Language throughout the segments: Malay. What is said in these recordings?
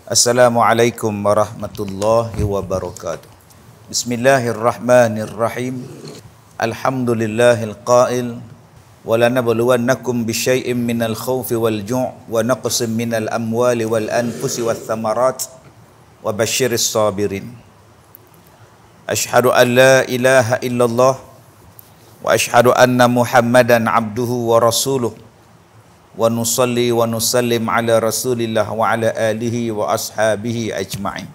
Assalamualaikum warahmatullahi wabarakatuh. Bismillahirrahmanirrahim. Alhamdulillahil qail walanabluwannakum bisyai'im minal khawfi wal ju' wa naqsim minal amwali wal anfusi wath thamarat wa basyiris sabirin. Asyhadu an la ilaha illallah wa asyhadu anna Muhammadan abduhu wa rasuluh wa nusalli wa nusallim ala rasulillah wa ala alihi wa ashabihi ajma'in.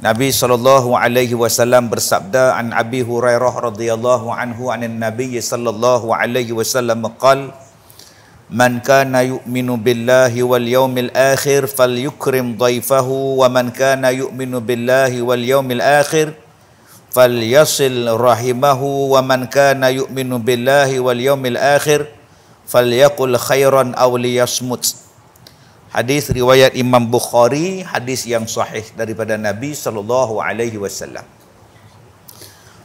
Nabi sallallahu alaihi wasallam bersabda, an Abi Hurairah radhiyallahu anhu anin Nabi sallallahu alaihi wasallam qala, man kana yu'minu billahi wal yawmil akhir falyukrim dhaifahu wa man kana yu'minu billahi wal yawmil akhir falyasil rahimahu wa man kana yu'minu billahi wal yawmil akhir falyaqul khairan aw liyasmut. Hadis riwayat Imam Bukhari, hadis yang sahih daripada Nabi sallallahu alaihi wasallam.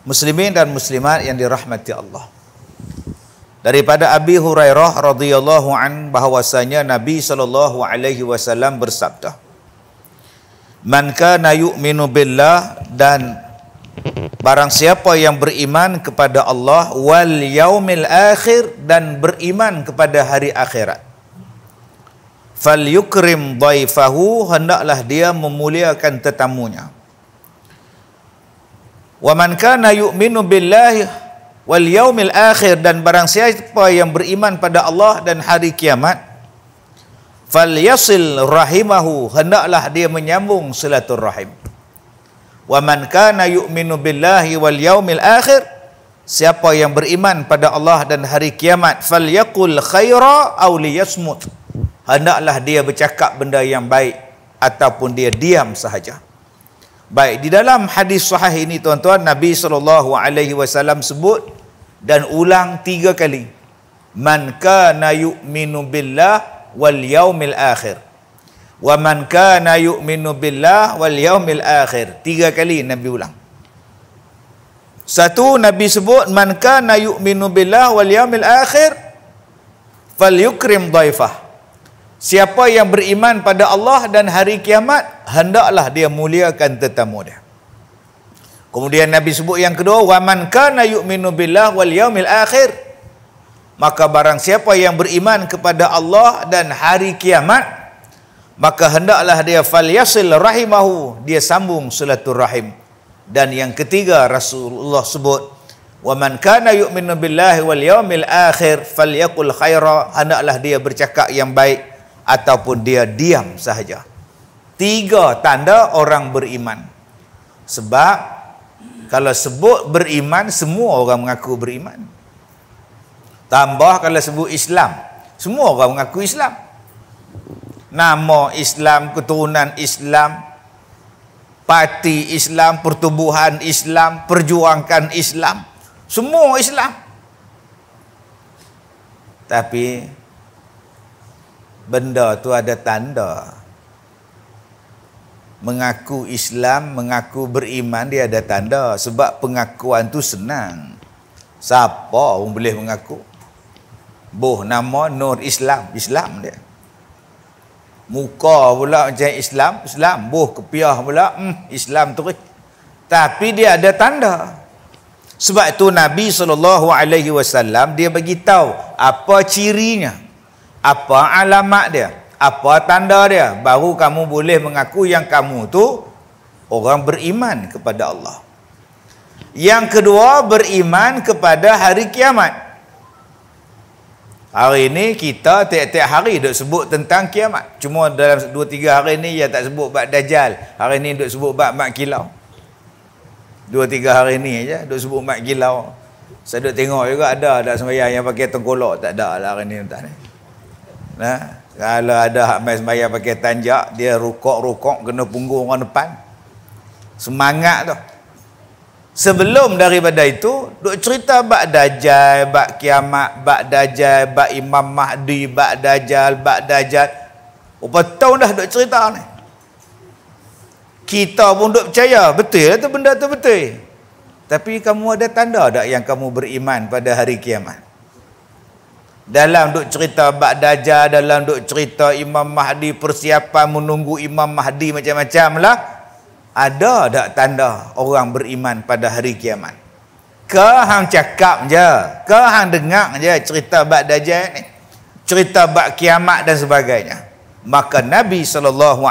Muslimin dan muslimat yang dirahmati Allah. Daripada Abi Hurairah radhiyallahu an bahwasanya Nabi sallallahu alaihi wasallam bersabda, man kana yu'minu billah, dan barang siapa yang beriman kepada Allah, wal yaumil akhir, dan beriman kepada hari akhirat, falyukrim dhaifahu, hendaklah dia memuliakan tetamunya. Wa man kana yu'minu billahi wal yaumil akhir, dan barang siapa yang beriman pada Allah dan hari kiamat, falyasil rahimahu, hendaklah dia menyambung silaturrahim. Wa man kana yu'minu billahi wal yaumil akhir, siapa yang beriman pada Allah dan hari kiamat, falyaqul khaira aw liyasmut, hendaklah dia bercakap benda yang baik ataupun dia diam sahaja. Baik, di dalam hadis sahih ini tuan-tuan, Nabi sallallahu alaihi wasallam sebut dan ulang 3 kali, man kana yu'minu billah wal yaumil akhir, wa man kana yu'minu billah wal yaumil akhir. 3 kali Nabi ulang. Satu, Nabi sebut man kana yu'minu billah wal yaumil akhir falyukrim dhaifah, siapa yang beriman pada Allah dan hari kiamat, hendaklah dia muliakan tetamu dia. Kemudian Nabi sebut yang kedua, wa man kana yu'minu billah wal yaumil akhir, maka barang siapa yang beriman kepada Allah dan hari kiamat, maka hendaklah dia falyasil rahimahu, dia sambung silaturrahim. Dan yang ketiga Rasulullah sebut, wa man kana yu'minu billahi wal yaumil akhir falyaqul khaira, hendaklah dia bercakap yang baik ataupun dia diam sahaja. 3 tanda orang beriman. Sebab kalau sebut beriman, semua orang mengaku beriman. Tambah kalau sebut Islam, semua orang mengaku Islam. Nama Islam, keturunan Islam, parti Islam, pertubuhan Islam, perjuangkan Islam, semua Islam. Tapi benda tu ada tanda. Mengaku Islam, mengaku beriman, dia ada tanda. Sebab pengakuan tu senang. Siapa pun boleh mengaku. Boh nama Nur Islam, Islam dia. Muka pula macam Islam, Islam. Boh kepiah pula, Islam terus. Tapi dia ada tanda. Sebab itu Nabi SAW dia bagi tahu apa cirinya, apa alamat dia, apa tanda dia, baru kamu boleh mengaku yang kamu tu orang beriman kepada Allah. Yang kedua, beriman kepada hari kiamat. Hari ini kita tiap-tiap hari duk sebut tentang kiamat. Cuma dalam 2-3 hari ni dia tak sebut bab Dajjal. Hari ni duk sebut bab mat kilau. 2-3 hari ni aja duk sebut mat kilau. Saya duk tengok juga ada sembahyang yang pakai tengkolok, tak ada lah hari ni entah ni. Nah, kalau ada hak mai sembahyang pakai tanjak, dia rukuk-rukuk kena punggung orang depan. Semangat tu. Sebelum daripada itu, duk cerita bab Dajjal, bab kiamat, bab Dajjal, bab Imam Mahdi, bab Dajjal, bab Dajjal. Berapa tahun dah duk cerita ni. Kita pun duk percaya, betul tu benda tu betul. Tapi kamu ada tanda tak yang kamu beriman pada hari kiamat? Dalam duk cerita bab Dajjal, dalam duk cerita Imam Mahdi, persiapan menunggu Imam Mahdi macam-macam lah. Ada tak tanda orang beriman pada hari kiamat? Ke hang cakap je, ke hang dengar je cerita bab Dajjal ni, cerita bab kiamat dan sebagainya. Maka Nabi SAW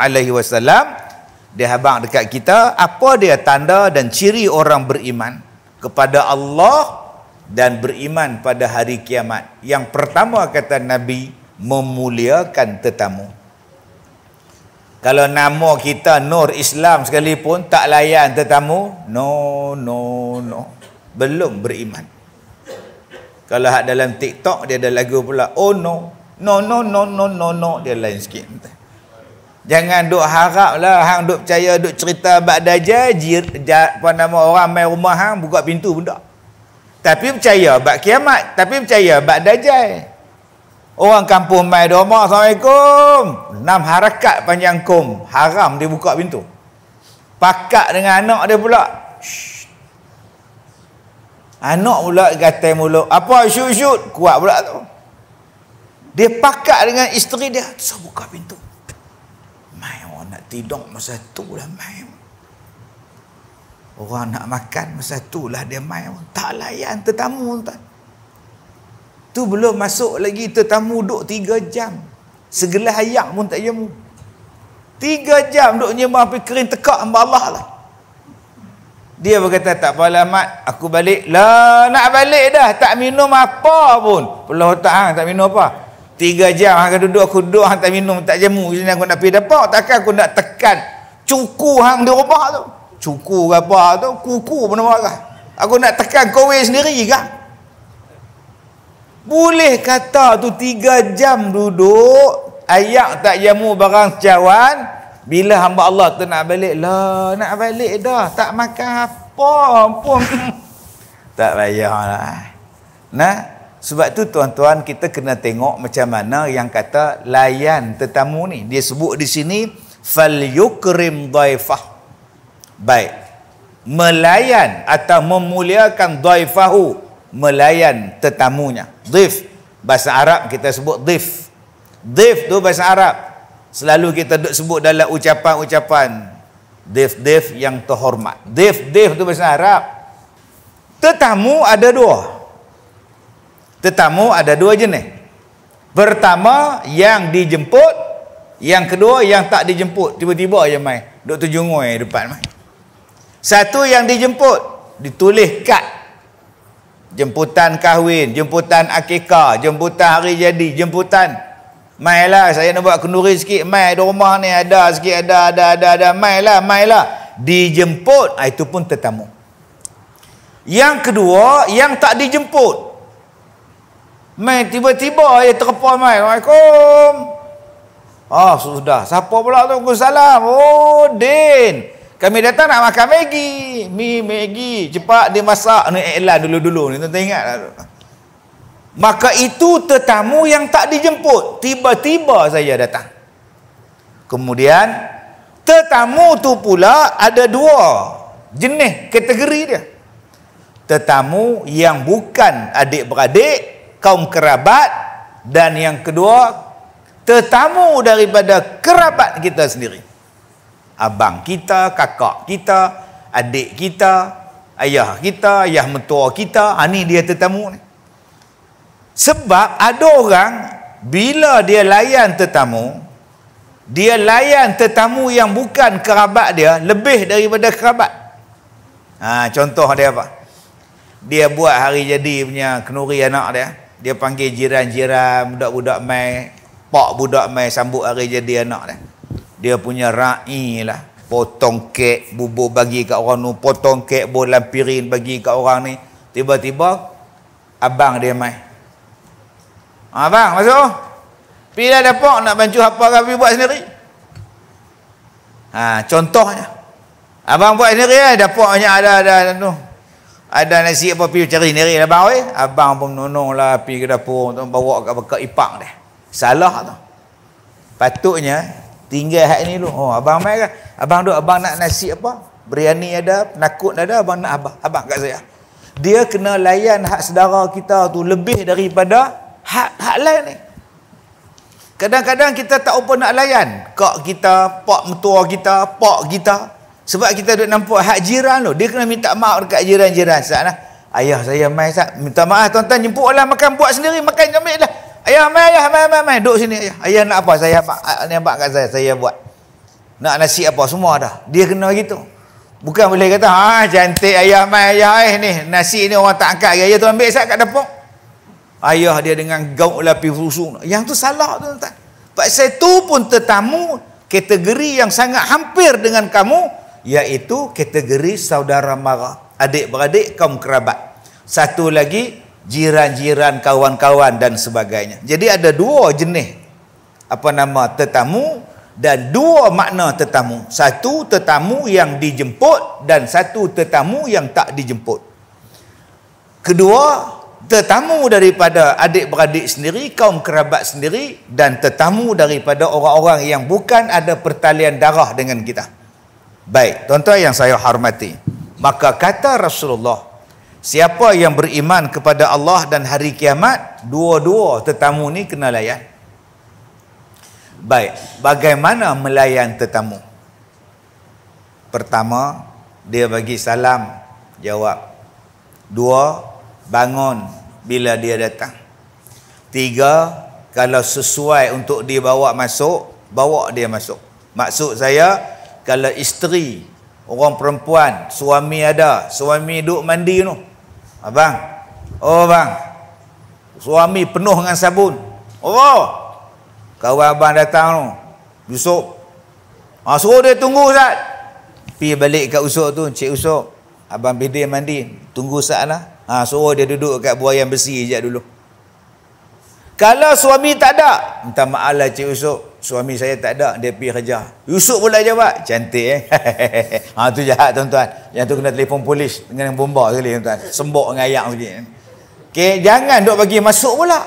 dia habang dekat kita apa dia tanda dan ciri orang beriman kepada Allah dan beriman pada hari kiamat. Yang pertama kata Nabi, memuliakan tetamu. Kalau nama kita Nur Islam sekalipun tak layan tetamu, no, belum beriman. Kalau hak dalam TikTok dia ada lagu pula, oh no, dia lain sikit. Jangan duk harap lah hang duk percaya duk cerita bab Dajjal, apa nama orang mai rumah hang buka pintu pun tak. Tapi percaya bab kiamat, tapi percaya bab Dajjal. Orang kampung mai di rumah, Assalamualaikum. 6 harakat panjang kum, haram dia buka pintu. Pakat dengan anak dia pula. Shh. Anak pula gatai mulut. Apa shoot, kuat pula tu. Dia pakat dengan isteri dia, so buka pintu. Mai orang nak tidur masa tu lah mai. Orang nak makan masa tu lah dia mai. Tak layan tetamu tuan. Tu belum masuk lagi tetamu duduk 3 jam. Segelas ayak pun tak jamu. 3 jam duduk nyembah sampai kering tekak hamba Allah lah. Dia berkata, tak apalah mat, aku balik. Lah nak balik dah, tak minum apa pun. Pelah otak hang tak minum apa. 3 jam hang duduk, aku duduk hang tak minum, tak jamu. Sini aku nak pergi dapat, takkan aku nak tekan cuku hang di rumah tu. Cuku ke apa tu, kuku pun nama lah. Aku nak tekan kowe sendiri kan? Boleh kata tu 3 jam duduk, ayak tak jamu barang secawan. Bila hamba Allah tu nak balik, lah nak balik dah, tak makan apa pun. Tak payahlah. Nah, sebab tu tuan-tuan kita kena tengok macam mana yang kata layan tetamu ni. Dia sebut di sini fal yukrim dhaifah. Baik, melayan atau memuliakan dhaifahu, melayan tetamunya. Dhaif, bahasa Arab kita sebut dhaif. Dhaif tu bahasa Arab. Selalu kita duk sebut dalam ucapan-ucapan dhaif yang terhormat. Dhaif tu bahasa Arab. Tetamu ada 2. Tetamu ada 2 jenis. Pertama yang dijemput, yang kedua yang tak dijemput. Tiba-tiba aja mai duk terjungoi depan mai. Satu yang dijemput, ditulis kad. Jemputan kahwin, jemputan akikah, jemputan hari jadi, jemputan. Mailah saya nak buat kenduri sikit, mai di rumah ni ada sikit, ada, mailah. Dijemput, itu pun tetamu. Yang kedua, yang tak dijemput. Mai tiba-tiba dia terpon mai. Assalamualaikum. Sudah. Siapa pula tu? Waalaikumsalam. Oh, Din. Kami datang nak makan Maggi. Maggi. Cepat dia masak. Ni iklan dulu-dulu ni. Tuan-tuan ingat tak? Maka itu tetamu yang tak dijemput. Tiba-tiba saya datang. Kemudian, tetamu tu pula ada 2 jenis kategori dia. Tetamu yang bukan adik-beradik, kaum kerabat, dan yang kedua, tetamu daripada kerabat kita sendiri. Abang kita, kakak kita, adik kita, ayah kita, ayah mentua kita. Ni dia tetamu ni. Sebab ada orang bila dia layan tetamu, dia layan tetamu yang bukan kerabat dia lebih daripada kerabat. Contoh dia apa? Dia buat hari jadi punya kenduri anak dia. Dia panggil jiran-jiran, budak-budak mai, pak budak mai sambut hari jadi anak dia. Dia punya ra'i lah. Potong kek, bubur bagi kat orang tu. Potong kek, bolam piring bagi kat orang ni. Tiba-tiba, abang dia mai. Abang, masuk. Pergi dah dapur, nak bantu apa kami buat sendiri. Contohnya. Abang buat sendiri, dapurnya ada tu. Ada nasi apa, pergi cari sendiri lah abang. Abang pun menonong lah, pergi ke dapur, bawa kat bekas ipak dia. Salah tu. Patutnya, tinggal hak ni dulu. Abang mai kan? Abang nak nasi apa? Biryani ada, nakut ada, abang nak abang kat saya. Dia kena layan hak saudara kita tu lebih daripada Hak lain ni. Kadang-kadang kita tak apa nak layan. Kak kita, pak mentua kita, pak kita. Sebab kita duk nampak hak jiran tu. Dia kena minta maaf dekat jiran-jiran. Sat lah. Ayah saya mai sat. Minta maaf tuan-tuan, jemput lah makan, buat sendiri, makan ambil lah. Ayah mai. Duduk sini ayah. Ayah nak apa? Ni abang kat saya buat. Nak nasi apa semua dah. Dia kena gitu. Bukan boleh kata, cantik ayah mai, ni. Nasi ni orang tak angkat. Ayah tu ambil sat kat dapur. Ayah dia dengan gaul lapi rusung. Yang tu salah tuan-tuan. Pasal tu pun tetamu kategori yang sangat hampir dengan kamu, iaitu kategori saudara mara, adik-beradik, kaum kerabat. Satu lagi jiran-jiran, kawan-kawan dan sebagainya. Jadi ada dua jenis tetamu dan dua makna tetamu. Satu tetamu yang dijemput dan satu tetamu yang tak dijemput. Kedua, tetamu daripada adik-beradik sendiri, kaum kerabat sendiri, dan tetamu daripada orang-orang yang bukan ada pertalian darah dengan kita. Baik, tuan-tuan yang saya hormati, maka kata Rasulullah, siapa yang beriman kepada Allah dan hari kiamat, dua-dua tetamu ni kena layan. Baik, bagaimana melayan tetamu? Pertama, dia bagi salam, jawab. Dua, bangun bila dia datang. Tiga, kalau sesuai untuk dibawa masuk, bawa dia masuk. Maksud saya, kalau isteri, orang perempuan, suami ada, suami duduk mandi tu, abang, suami penuh dengan sabun, kawan abang datang tu, Usop, suruh dia tunggu Ustaz. Pergi balik kat Usop tu, Cik Usop, abang bedil mandi, tunggu saat lah. Suruh dia duduk kat buaian besi je dulu. Kalau suami tak ada, minta maaf lah Cik Usop, suami saya tak ada, dia pergi kerja. Usop pula jawab, cantik tu jahat tuan-tuan. Yang tu kena telefon polis dengan bomba sekali tuan-tuan. Sembok dengan ayak macam. Okay, jangan duk bagi masuk pula.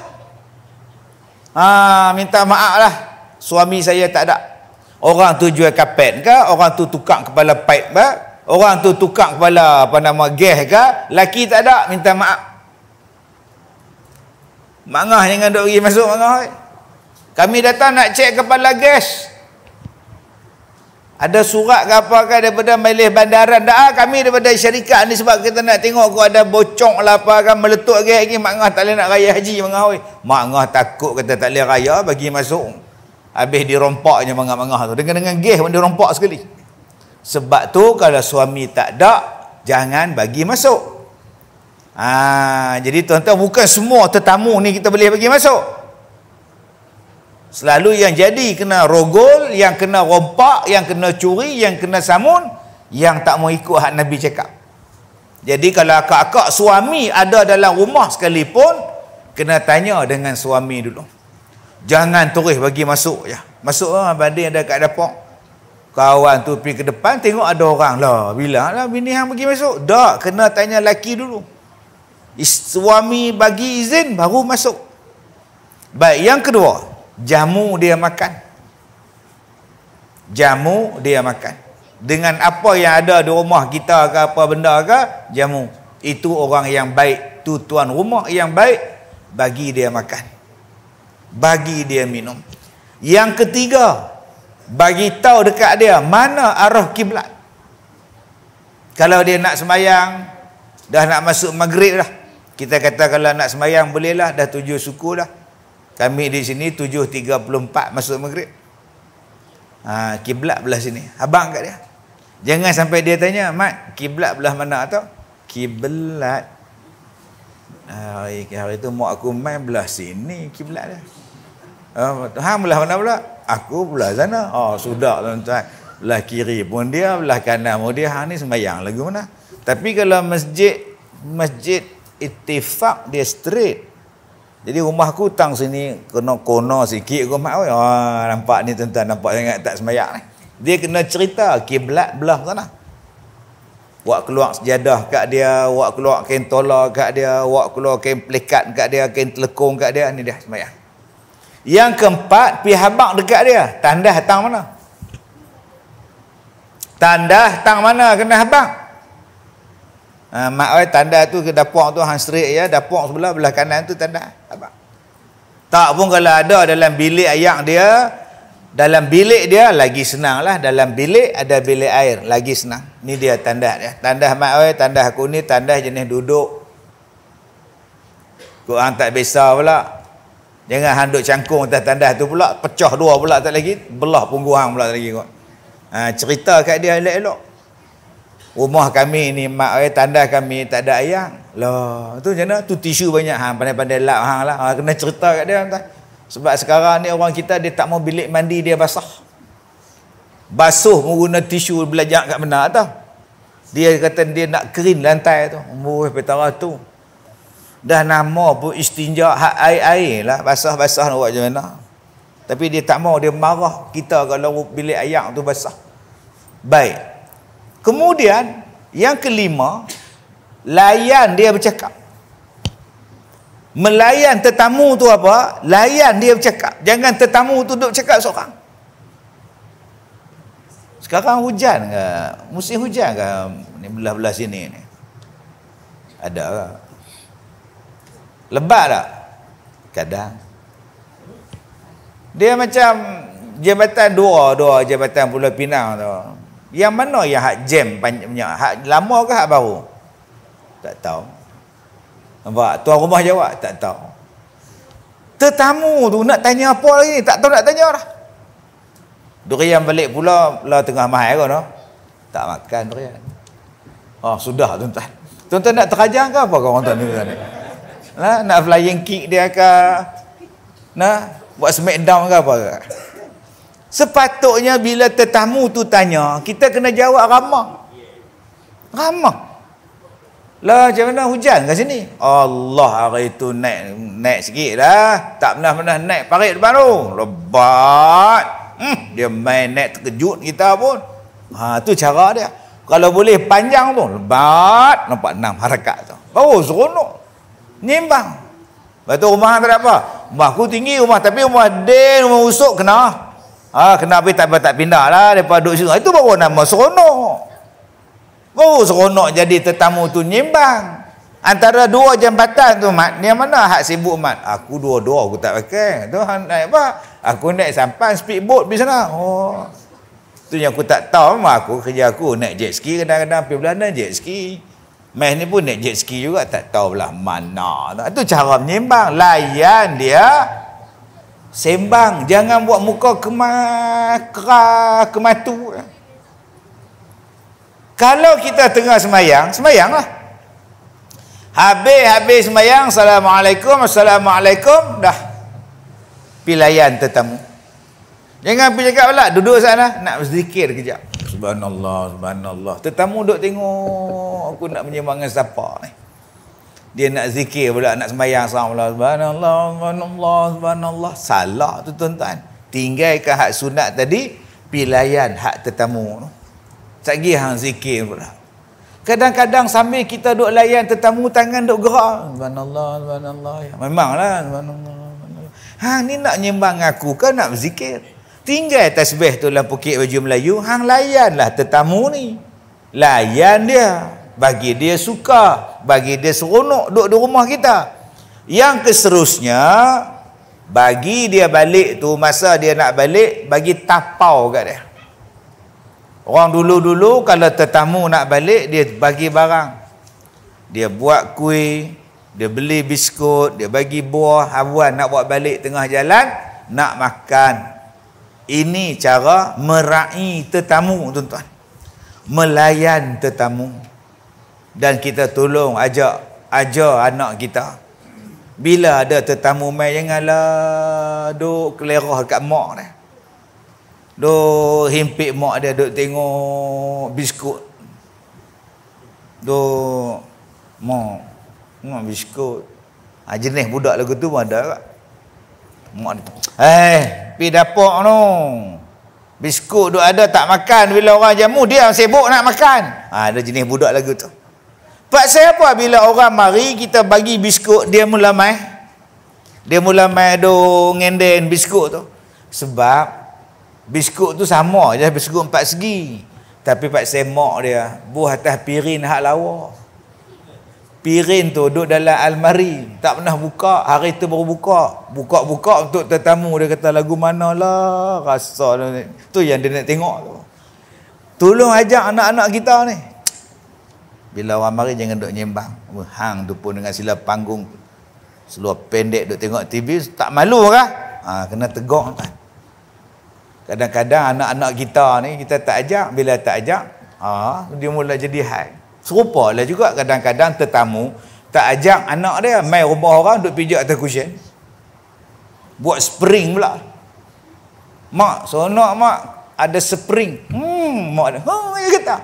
Minta maaf lah, suami saya tak ada. Orang tu jual kapet ke, orang tu tukang kepala pipe ke, orang tu tukang kepala gas ke, laki tak ada, minta maaf. Mangah jangan duk pergi masuk mangah. Kami datang nak cek kepala gas. Ada surat ke apa ke daripada majlis bandaran. Kami daripada syarikat ni sebab kita nak tengok kau ada bocong lah apa kan, meletup gas lagi. Mangah tak boleh nak raya haji mangah. Mangah takut kata tak boleh raya, bagi masuk. Habis dirompaknya mangah-mangah tu. Dengan gas pun dirompak sekali. Sebab tu kalau suami tak ada, jangan bagi masuk. Jadi tuan-tuan, bukan semua tetamu ni kita boleh bagi masuk. Selalu yang jadi kena rogol, yang kena rompak, yang kena curi, yang kena samun, yang tak mau ikut hak Nabi cakap. Jadi kalau akak-akak suami ada dalam rumah sekalipun, kena tanya dengan suami dulu. Jangan terus bagi masuk je. Masuk abang dia ada kat dapur. Kawan tu pergi ke depan, tengok ada orang lah. Bilang lah, bini hang bagi masuk. Tak, kena tanya laki dulu. Suami bagi izin, baru masuk. Baik, yang kedua, jamu dia makan. Jamu dia makan. Dengan apa yang ada di rumah kita ke apa benda ke, jamu. Itu orang yang baik. Tu tuan rumah yang baik, bagi dia makan. Bagi dia minum. Yang ketiga, bagi tahu dekat dia mana arah kiblat. Kalau dia nak sembahyang, dah nak masuk maghrib dah. Kita kata kalau nak sembahyang bolehlah, dah 7 suku dah. Kami di sini 7.34 masuk maghrib. Kiblat belah sini. Abang kat dia. Jangan sampai dia tanya, "Mat, kiblat belah mana tau?" Kiblat. Hari itu mak aku main belah sini kiblat dia. Hang belah mana pula? Aku belah sana. Sudah tuan-tuan. Belah kiri pun dia, belah kanan pun dia. Hang ni sembahyang lagu mana? Tapi kalau masjid Ittifaq dia straight. Jadi rumahku tang sini kena kono sikit rumah. Nampak ni tuan-tuan, nampak sangat tak sembahyang ni. Dia kena cerita kiblat belah sana. Wak keluar sejadah kat dia, wak keluar kain tola kat dia, wak keluar kain pelikat kat dia, kain telekung kat dia, ni dia sembahyang. Yang keempat, pi habaq dekat dia, tandas tang mana? Tandas tang mana kena habaq? Mak oi tanda tu ke dapur tu hang straight ya, dapur sebelah kanan tu tanda habaq. Tak pun kalau ada dalam bilik ayak dia, dalam bilik dia lagi senang lah. Dalam bilik ada bilik air, lagi senang. Ni dia tandas dia. Tandas mak oi, tandas aku ni tandas jenis duduk. Korang tak biasa pula. Jangan handuk cangkung atas tandas tu pula, pecah dua pula tak lagi, belah punggung hang pula tak lagi kot. Cerita kat dia elok-elok. Rumah kami ni mak tandas kami tak ada ayang. Lah, tu macam mana? Tu tisu banyak hang pandai-pandai lap hang lah. Kena cerita kat dia entah. Sebab sekarang ni orang kita dia tak mau bilik mandi dia basah. Basuh menggunakan tisu belajar kat mana tau. Dia kata dia nak kering lantai tu. Petara tu. Dah nama pun istinja hak air-air lah. Basah-basah nak buat macam mana. Tapi dia tak mau, dia marah kita kalau bilik ayak tu basah. Baik. Kemudian yang kelima, layan dia bercakap. Melayan tetamu tu apa? Layan dia bercakap. Jangan tetamu tu duduk cakap seorang. Sekarang hujan ke? Musim hujan ke? Ni belah-belah sini ni. Ada ke? Lebat tak? Kadang. Dia macam jabatan dua jabatan Pulau Pinang tu. Yang mana yang hak jam panjangnya? Hak lama ke hak baru? Tak tahu. Nampak? Tuan rumah jawab, tak tahu. Tetamu tu nak tanya apa lagi? Tak tahu nak tanya dah. Durian balik pula tengah mahal kan? Tak makan durian. Oh, sudah tuan-tuan. Tuan-tuan nak terajang ke apa kau tuan ni? Nak flying kick dia ke? Nak buat smackdown ke apa ke? Sepatutnya bila tetamu tu tanya, kita kena jawab ramah. Ramah. Lah macam mana hujan kat sini? Allah, hari tu naik sikit dah. Tak pernah naik parit depan tu. Lebat. Dia main naik terkejut kita pun. Tu cara dia. Kalau boleh panjang tu, lebat. Nampak 6 harakat tu. Baru seronok. Nimbang. Lepas tu rumah tak ada apa. Rumah aku tinggi rumah, tapi rumah Den, rumah usuk kena. Kenapa tak pindah lah daripada duduk situ. Itu baru nama seronok. Baru seronok jadi tetamu tu nyimbang. Antara dua jambatan tu mat, yang mana hak sibuk mat? Aku dua-dua aku tak pakai. Tu hang naik apa? Aku naik sampan speedboat pergi sana. Oh. Tu yang aku tak tahu. Aku kerja aku naik jet ski, kadang-kadang pergi Belanda jet ski. Meh ni pun naik jet ski juga, tak tahulah mana. Itu cara menyimbang. Layan dia. Sembang, jangan buat muka kematu. Kalau kita tengah semayanglah. Habis semayang, Assalamualaikum, dah. Pilihan tetamu. Jangan pergi cakap pula, duduk sana, nak berzikir kejap. Subhanallah. Tetamu duduk tengok, aku nak menyembang dengan siapa ni. Dia nak zikir pula, nak sembahyang subhanallah. Salah tu tuan-tuan. Tinggalkan hak sunat tadi, pilihan hak tetamu tu. Tak pergi hang zikir pula. Kadang-kadang sambil kita duk layan tetamu, tangan duk gerak. Subhanallah. Memanglah subhanallah. Hang ni nak nyembang aku ke nak berzikir? Tinggal tasbih tu dalam pukit baju Melayu, hang layanlah tetamu ni. Layan dia. Bagi dia suka, bagi dia seronok duduk di rumah kita. Yang keserusnya, bagi dia balik tu, masa dia nak balik, bagi tapau kat dia. Orang dulu-dulu kalau tetamu nak balik, dia bagi barang. Dia buat kuih, dia beli biskut, dia bagi buah, habuan nak buat balik tengah jalan, nak makan. Ini cara meraih tetamu, tuan-tuan. Melayan tetamu. Dan kita tolong ajar anak kita. Bila ada tetamu mai, janganlah duk kelerah dekat mak dia. Duk himpit mak dia, duk tengok biskut. Duk mak biskut. Jenis budak lagu tu pun ada kat. Mak dia, pergi dapur tu. Biskut duk ada tak makan, bila orang jamu dia sibuk nak makan. Ada jenis budak lagu tu. Pasal apa bila orang mari kita bagi biskut, dia mula mai duk ngenden biskut tu. Sebab biskut tu sama je, biskut 4 segi. Tapi pak semak dia buah atas pirin hak lawa. Piring tu duduk dalam almari, tak pernah buka. Hari tu baru buka. Buka-buka untuk tetamu. Dia kata lagu mana lah, rasa tu yang dia nak tengok tu. Tolong ajak anak-anak kita ni. Bila orang mari jangan duk nyembang. Hang tu pun dengan sila panggung seluar pendek duk tengok TV, tak malu kah? Kena tegur kan. Kadang-kadang anak-anak kita ni kita tak ajak, bila tak ajak, dia mula jadi hal. Serupalah juga kadang-kadang tetamu tak ajak anak dia mai rumah orang duk pijak atas cushion. Buat spring pula. Mak, seronok mak, ada spring. Mak dia, dia kata.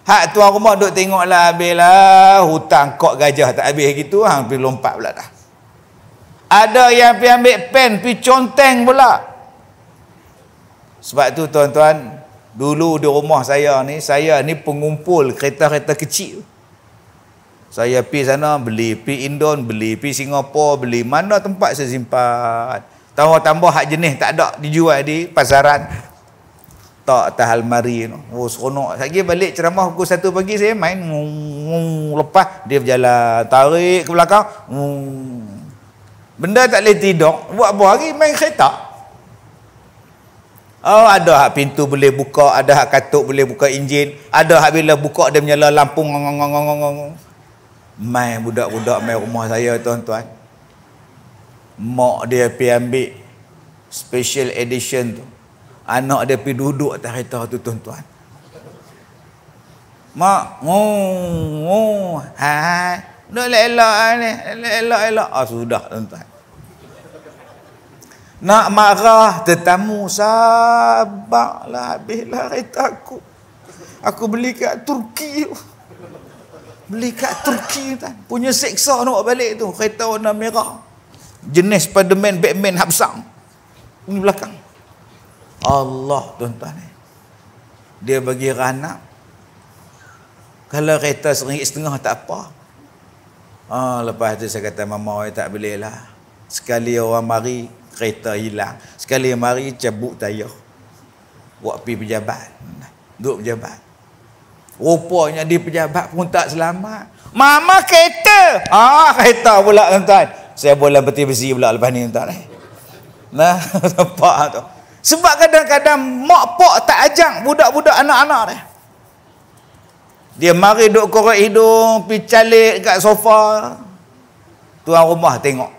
Hak tuan rumah duk tengoklah habislah, hutang kok gajah tak habis gitu, hang pergi lompat pula dah. Ada yang pergi ambil pen, pergi conteng pula. Sebab tu tuan-tuan, dulu di rumah saya ni pengumpul kereta-kereta kecil. Saya pergi sana beli, pergi Indon beli, pergi Singapura beli, mana tempat saya simpan. Tambah-tambah hak jenis tak ada dijual di pasaran. Tak atas almari tu. Oh seronok. Lagi balik ceramah pukul 1 pagi saya main lepas dia berjalan, tarik ke belakang. Benda tak boleh tidur. Buat apa lagi main kereta. Ada hak pintu boleh buka, ada hak katuk boleh buka enjin, ada hak bila buka dia menyala lampu ngong. Mai budak-budak mai rumah saya tuan-tuan. Mak dia pergi ambil special edition tu. Anak dia pergi duduk atas kereta tu tuan-tuan. Mak, hai. Nak elok ni, elok. Sudah tuan-tuan. Nak marah tetamu, sabarlah, habislah kereta aku. Aku beli kat Turki. Beli kat Turki kan. Punya seksa nak balik tu, kereta warna merah. Jenis Spiderman, Batman habsang. Ini belakang. Allah tuan-tuan. Dia bagi anak. Kalau kereta RM1.5 tak apa. Lepas tu saya kata mama tak boleh lah. Sekali orang mari kereta hilang, sekali mari cabut tayar, buat pergi pejabat, duduk pejabat. Rupanya di pejabat pun tak selamat. Mama kereta, kereta pula tuan-tuan. Saya boleh berhenti besi pula lepas ni tuan-tuan. Nah, nampak tu. Sebab kadang-kadang mak pak tak ajak budak-budak anak-anak dia. Dia mari duduk korek hidung, pergi calik kat sofa. Tuan rumah tengok.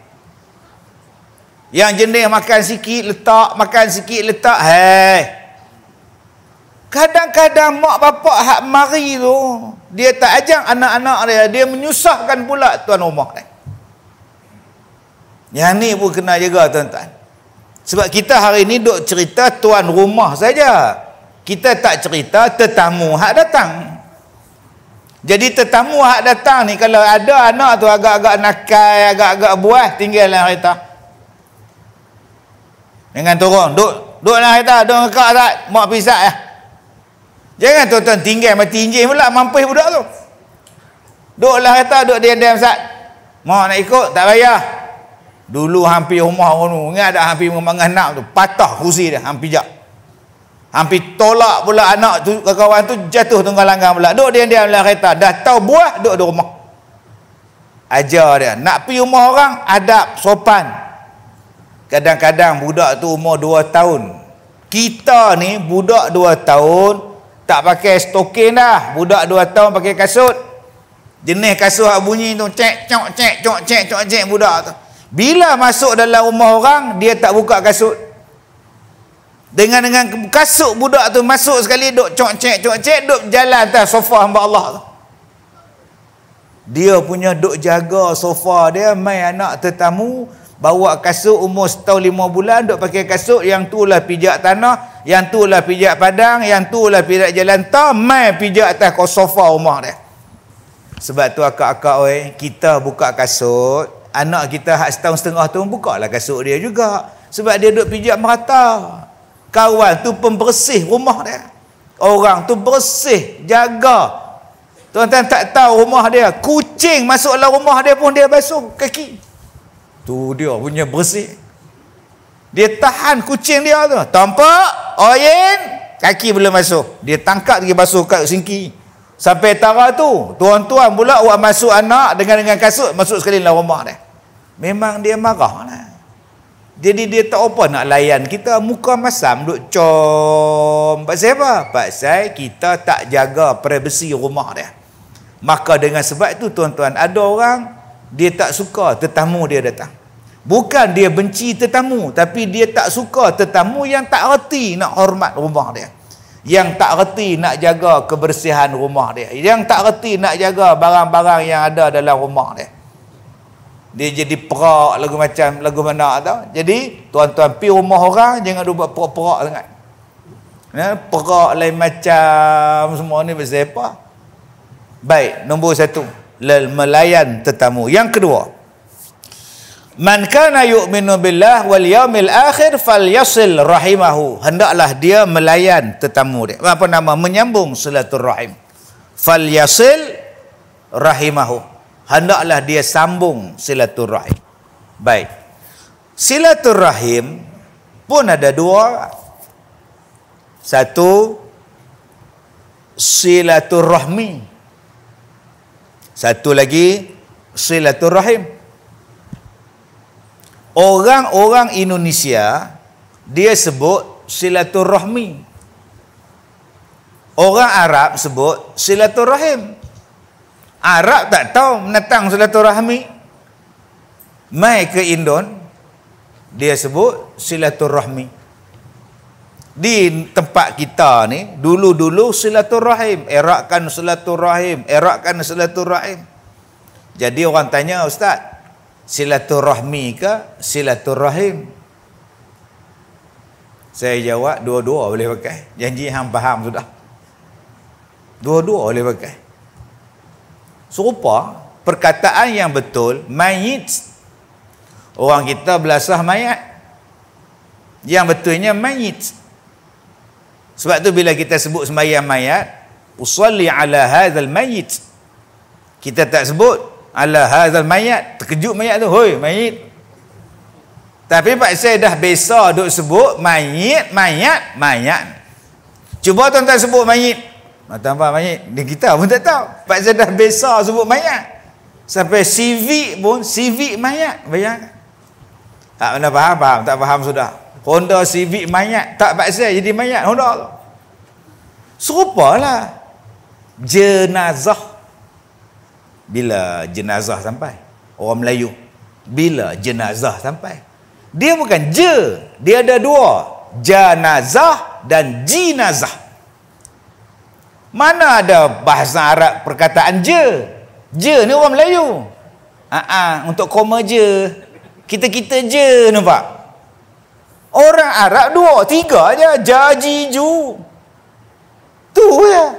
Yang jenis makan sikit letak, kadang-kadang mak bapak hak mari tu, dia tak ajak anak-anak dia menyusahkan pula tuan rumah dia. Yang ni pun kena jaga tuan-tuan. Sebab kita hari ni duk cerita tuan rumah saja. Kita tak cerita tetamu hak datang. Jadi tetamu hak datang ni, kalau ada anak tu agak-agak nakal, agak-agak buas, tinggal dalam kereta. Jangan turun, duduk dalam kereta, duduk ngekak tak, mak pisah ya. Jangan tuan-tuan tinggal mati injin pula, mampus budak tu. Duduk dalam kereta, duduk diam-diam sat. Mak nak ikut, tak payah. Dulu hampir rumah orang tu, ingat tak hampir membangun anak tu, patah kursi dia, hampir jak. Hampir tolak pula anak tu, kawan tu jatuh tunggal langgang pula. Duduk diam-diam dalam kereta, dah tahu buah, duduk di rumah. Ajar dia, nak pergi rumah orang, adab, sopan. Kadang-kadang budak tu umur 2 tahun. Kita ni budak 2 tahun tak pakai stokin dah. Budak 2 tahun pakai kasut. Jenis kasut hak bunyi tu cek budak tu. Bila masuk dalam rumah orang, dia tak buka kasut. Dengan kasut budak tu masuk sekali duk cek duk jalan atas sofa hamba Allah tu. Dia punya duk jaga sofa dia, mai anak tetamu bawa kasut umur 1 tahun 5 bulan, duk pakai kasut, yang tu lah pijak tanah, yang tu lah pijak padang, yang tu lah pijak jalan tar, mai pijak atas sofa rumah dia. Sebab tu akak-akak kita buka kasut, anak kita hak 1 tahun setengah tu buka lah kasut dia juga. Sebab dia duk pijak merata. Kawan tu pembersih rumah dia. Orang tu bersih, jaga. Tuan-tuan tak tahu rumah dia, kucing masuk dalam rumah dia pun dia basuh kaki. Tu dia punya bersih. Dia tahan kucing dia tu. Tampak oyen, kaki belum masuk. Dia tangkap pergi basuh kat sinki. Sampai tara tu, tuan-tuan pula awak masuk anak dengan kasut, masuk sekali dalam rumah dia. Memang dia marah lah. Jadi dia tak apa nak layan kita, muka masam duk com. Pasal apa? Pasal kita tak jaga privacy rumah dia. Maka dengan sebab itu tuan-tuan, ada orang dia tak suka tetamu dia datang. Bukan dia benci tetamu, tapi dia tak suka tetamu yang tak reti nak hormat rumah dia, yang tak reti nak jaga kebersihan rumah dia, yang tak reti nak jaga barang-barang yang ada dalam rumah dia. Dia jadi perak lagu mana tau. Jadi tuan-tuan pi rumah orang jangan duk buat perak-perak sangat. Ya, perak lain macam semua ni pasal apa? Baik, nombor 1, melayan tetamu. Yang kedua, man kana yu'minu billah wal yaumil akhir falyasil rahimahu. Hendaklah dia melayan tetamu dia. Apa nama? Menyambung silaturahim. Falyasil rahimahu. Hendaklah dia sambung silaturahim. Baik. Silaturahim pun ada dua. Satu, silaturahmi. Satu lagi, silaturahim. Orang-orang Indonesia dia sebut silaturahmi. Orang Arab sebut silaturahim. Arab tak tahu menentang silaturahmi. Mai ke Indon, dia sebut silaturahmi. Di tempat kita ni, dulu-dulu silaturahim, erakkan silaturahim, erakkan silaturahim. Jadi orang tanya, Ustaz, silaturahmi ke silaturahim? Saya jawab, dua-dua boleh pakai. Janji hang faham sudah. Dua-dua boleh pakai. Serupa, perkataan yang betul, mayit. Orang kita belasah mayat. Yang betulnya mayit. Sebab tu bila kita sebut sembahyang mayat, usalli ala hadzal mayit. Kita tak sebut ala hadzal mayat. Terkejut mayat tu, hoi mayit. Tapi pak saya dah biasa duk sebut mayit, mayat, mayat. Cuba tuan-tuan sebut mayit. Tambah mayit, ni kita pun tak tahu. Pak saya dah biasa sebut mayat. Sampai civic pun, civic mayat. Bayangkan. Tak mana faham, tak faham sudah. Honda civic mayat, tak pak saya jadi mayat Honda tu. Serupalah jenazah. Bila jenazah sampai, orang Melayu, bila jenazah sampai, dia bukan je, dia ada dua, janazah dan jinazah. Mana ada bahasa Arab perkataan je? Je ni orang Melayu. Untuk koma je. Kita-kita je, nampak? Orang Arab 2, 3 aja. Jajiju. Tu ya.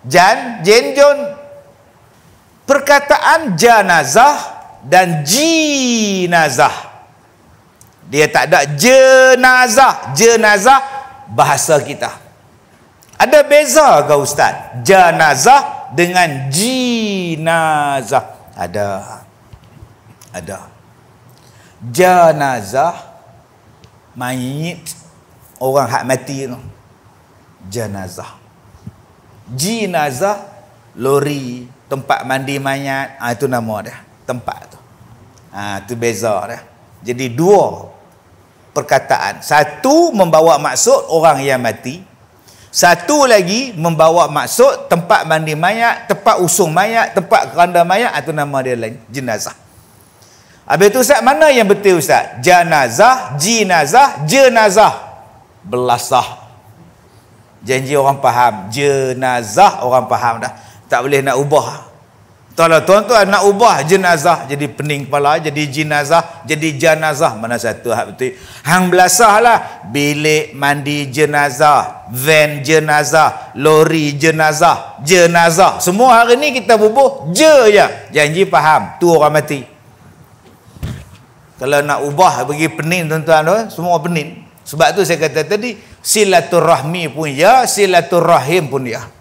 Jan, jen, jon. Perkataan janazah dan jinazah. Dia tak ada jenazah. Jenazah bahasa kita. Ada beza ke Ustaz? Janazah dengan jinazah. Ada. Janazah, mayit, orang hak mati tu. Janazah. Jinazah, lori, tempat mandi mayat. Itu nama dia. Tempat tu. Itu beza dia. Jadi dua perkataan. Satu membawa maksud orang yang mati. Satu lagi membawa maksud tempat mandi mayat, tempat usung mayat, tempat keranda mayat. Itu nama dia lain, jenazah. Habis tu Ustaz, mana yang betul Ustaz? Janazah, jinazah, jenazah. Belasah. Janji orang faham. Jenazah orang faham dah. Tak boleh nak ubah. Kalau tuan-tuan nak ubah jenazah jadi pening kepala, jadi jenazah, jadi janazah, mana satu hak betul? Hang belasah lah. Bilik mandi jenazah, van jenazah, lori jenazah, jenazah. Semua hari ni kita bubuh je ya. Janji faham. Tu orang mati. Kalau nak ubah bagi pening tuan-tuan, semua pening. Sebab tu saya kata tadi, silaturahmi pun ya, silaturahim pun ya.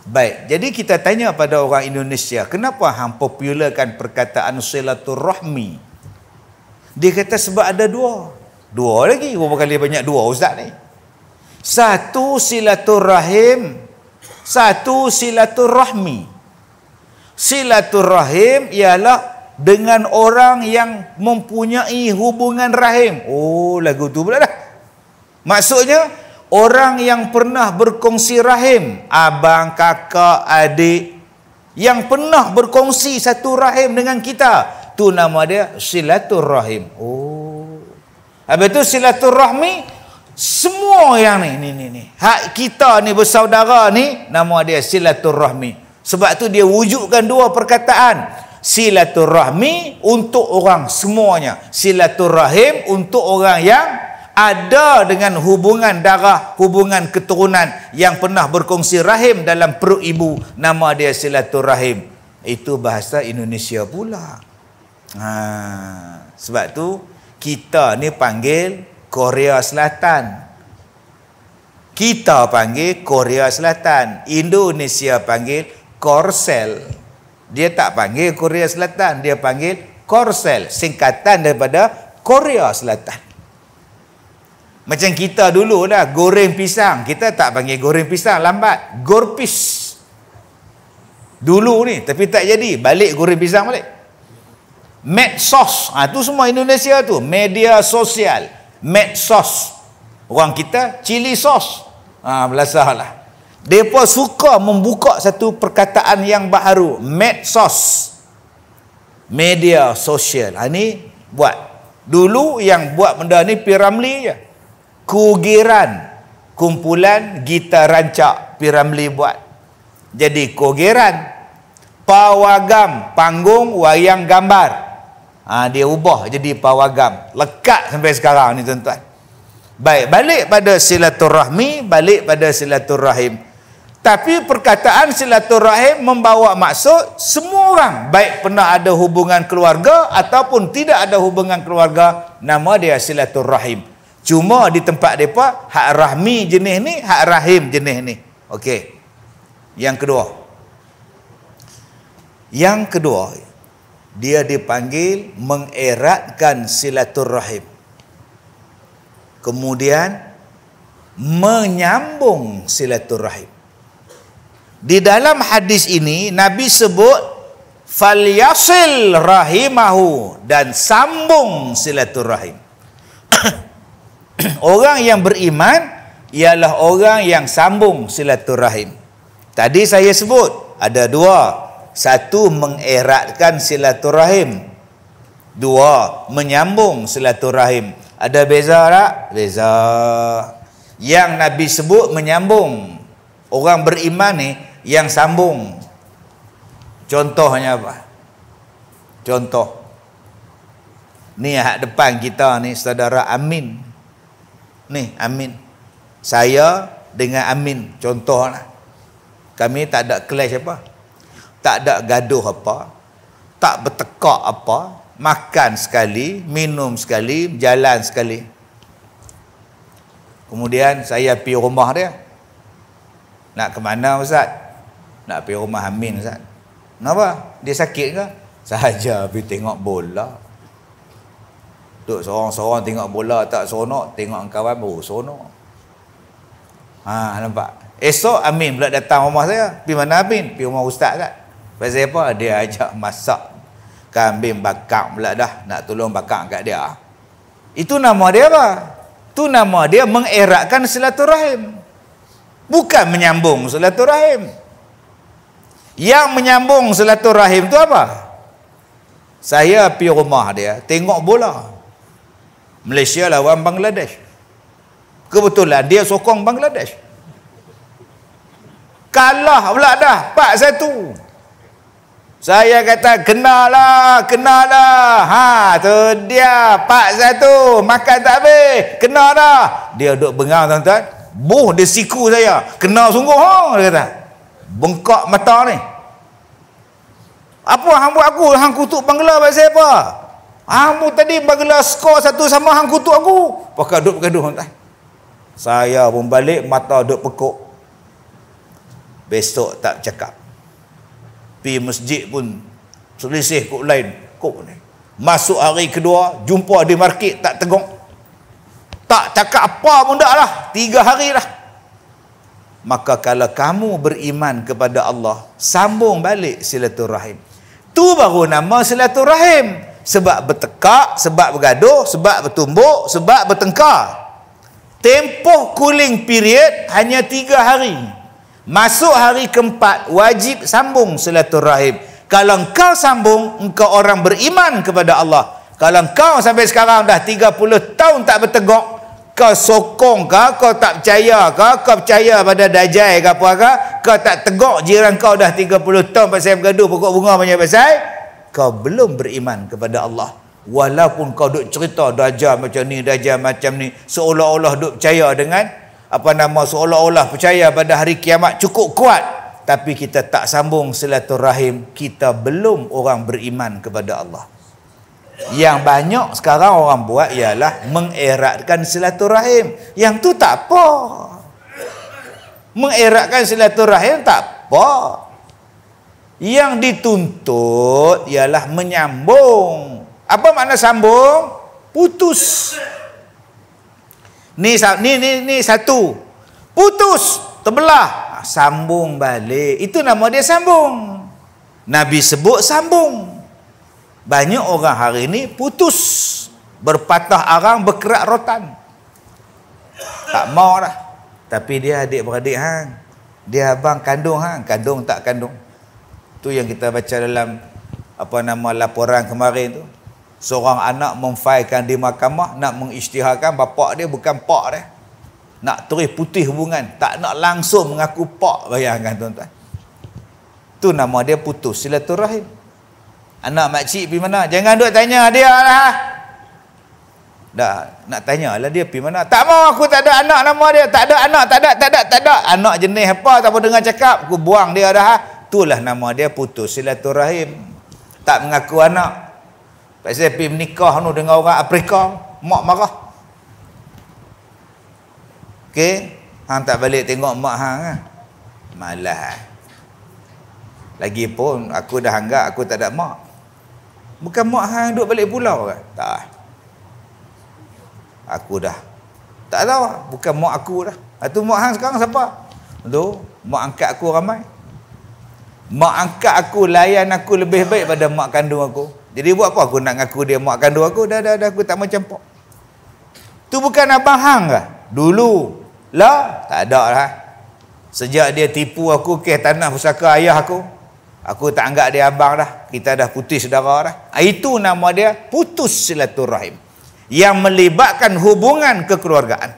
Baik, jadi kita tanya pada orang Indonesia, kenapa hang popularkan perkataan silaturahmi? Dia kata sebab ada dua. Dua lagi, berapa kali banyak dua ustaz ni. Satu, silaturahim Satu, silaturahmi. Silaturahim ialah dengan orang yang mempunyai hubungan rahim. Oh, lagu tu pula dah. Maksudnya, orang yang pernah berkongsi rahim. Abang, kakak, adik. Yang pernah berkongsi satu rahim dengan kita. Tu nama dia silaturahim. Oh. Habis tu silaturahmi. Semua yang ni. Hak kita ni bersaudara ni, nama dia silaturahmi. Sebab tu dia wujudkan dua perkataan. Silaturahmi untuk orang semuanya. Silaturahim untuk orang yang ada dengan hubungan darah, hubungan keturunan yang pernah berkongsi rahim dalam perut ibu. Nama dia silaturahim. Itu bahasa Indonesia pula. Sebab tu kita ni panggil Korea Selatan. Kita panggil Korea Selatan. Indonesia panggil Korsel. Dia tak panggil Korea Selatan, dia panggil Korsel, singkatan daripada Korea Selatan. Macam kita dulu lah, goreng pisang, kita tak panggil goreng pisang, lambat, gorpis. Dulu ni, tapi tak jadi, balik goreng pisang balik. Medsos, tu semua Indonesia tu, media sosial, medsos. Orang kita chili sos. Belasah lah. Mereka suka membuka satu perkataan yang baharu. Medsos. Media sosial. Ini buat. Dulu yang buat benda ni P.Ramlee je. Kugiran. Kumpulan gitar rancak P.Ramlee buat. Jadi Kugiran. Pawagam. Panggung wayang gambar. Dia ubah jadi pawagam. Lekat sampai sekarang ni tuan-tuan. Baik, balik pada silaturahmi, balik pada silaturahim. Tapi perkataan silaturahim membawa maksud semua orang, baik pernah ada hubungan keluarga ataupun tidak ada hubungan keluarga, nama dia silaturahim. Cuma di tempat mereka, hak rahmi jenis ni, hak rahim jenis ni. Okey. Yang kedua, dia dipanggil mengeratkan silaturahim. Kemudian menyambung silaturahim. Di dalam hadis ini Nabi sebut falyasil rahimahu, dan sambung silaturahim. Orang yang beriman ialah orang yang sambung silaturahim. Tadi saya sebut ada dua. Satu, mengeratkan silaturahim. Dua, menyambung silaturahim. Ada beza tak? Beza. Yang Nabi sebut menyambung. Orang beriman ni yang sambung. Contohnya apa? Contoh. Ni hak depan kita ni saudara Amin. Ni Amin. Saya dengan Amin. Contohlah. Kami tak ada clash apa. Tak ada gaduh apa. Tak bertekak apa. Makan sekali, minum sekali, jalan sekali. Kemudian saya pergi rumah dia. Nak ke mana Ustaz? Nak pergi rumah Amin Ustaz. Kenapa? Dia sakit ke? Sahaja pergi tengok bola. Duduk seorang-seorang tengok bola tak seronok, tengok kawan baru seronok. Nampak? Esok Amin pula datang rumah saya. Pergi mana Amin? Pergi rumah Ustaz Ustaz. Pasal apa? Dia ajak masak kambing bakar pula dah. Nak tolong bakar kat dia. Itu nama dia apa? Itu nama dia mengeratkan silaturahim. Bukan menyambung silaturahim. Yang menyambung silaturahim tu apa? Saya pergi rumah dia, tengok bola. Malaysia lawan Bangladesh. Kebetulan dia sokong Bangladesh. Kalah pula dah 4-1. Saya kata kenalah. Tu dia 4-1, makan tak habis. Kena dah. Dia duduk bengang tuan-tuan. Dia siku saya. Kena sungguh dia kata. Bengkak mata ni. Apa hang buat aku? Hang kutuk Bangla pasal apa? Hang tadi Bangla skor 1 sama, hang kutuk aku. Pakai duduk bergaduh tuan. Saya pun balik, mata duduk pekuk. Besok tak cakap. Pergi masjid pun selisih kok lain. Kok ni. Masuk hari kedua, jumpa di market, tak tegur. Tak cakap apa pun dah lah. 3 hari dah. Maka kalau kamu beriman kepada Allah, sambung balik silaturahim. Tu baru nama silaturahim. Sebab bertekak, sebab bergaduh, sebab bertumbuk, sebab bertengkar. Tempoh cooling period hanya 3 hari. Masuk hari keempat, wajib sambung silaturahim. Kalau engkau sambung, engkau orang beriman kepada Allah. Kalau engkau sampai sekarang dah 30 tahun tak bertegak, kau sokong ke, kau tak percaya ke, kau percaya pada dajjal ke apa ke, kau tak tegak jiran kau dah 30 tahun pasal bergaduh pokok bunga banyak pasal, kau belum beriman kepada Allah. Walaupun kau duk cerita dajjal macam ni, dajjal macam ni, seolah-olah duk percaya dengan seolah-olah percaya pada hari kiamat cukup kuat, tapi kita tak sambung silaturahim, kita belum orang beriman kepada Allah. Yang banyak sekarang orang buat ialah mengeratkan silaturahim. Yang tu tak apa. Mengeratkan silaturahim tak apa. Yang dituntut ialah menyambung. Apa makna sambung? Putus. Ni satu. Putus, terbelah, sambung balik. Itu nama dia sambung. Nabi sebut sambung. Banyak orang hari ni putus, berpatah arang, berkerak rotan. Tak mau dah. Tapi dia adik-beradik hang. Dia abang kandung hang, kandung tak kandung. Tu yang kita baca dalam laporan kemarin tu. Seorang anak memfailkan di mahkamah nak mengisytiharkan bapak dia bukan pak dia. Nak terus putih hubungan, tak nak langsung mengaku pak. Bayangkan tuan-tuan. Tu nama dia putus silaturahim. Anak makcik pergi mana? Jangan duk tanya dia lah. Dah, nak tanya lah dia pergi mana. Tak mau, aku tak ada anak nama dia. Tak ada anak, tak ada. Anak jenis apa, tak mau dengar cakap. Aku buang dia dah. Itulah nama dia putus silaturahim. Tak mengaku anak. Pasal pergi menikah nu dengan orang Afrika. Mak marah. Okey? Hang tak balik tengok mak hang lah. Malah. Lagipun aku dah anggap aku tak ada mak. Bukan mak hang duduk balik pulau ke? Tak. Aku dah tak tahu. Bukan mak aku dah. Itu mak hang sekarang siapa? Tu mak angkat aku ramai. Mak angkat aku layan aku lebih baik pada mak kandung aku. Jadi buat apa aku nak ngaku dia mak kandung aku? Dah aku tak mau campur. Tu bukan abang hang ke? Dulu. Lah, tak ada lah. Sejak dia tipu aku ke tanah pusaka ayah aku, aku tak anggap dia abang dah. Kita dah putih saudara dah. Itu nama dia putus silaturahim. Yang melibatkan hubungan kekeluargaan.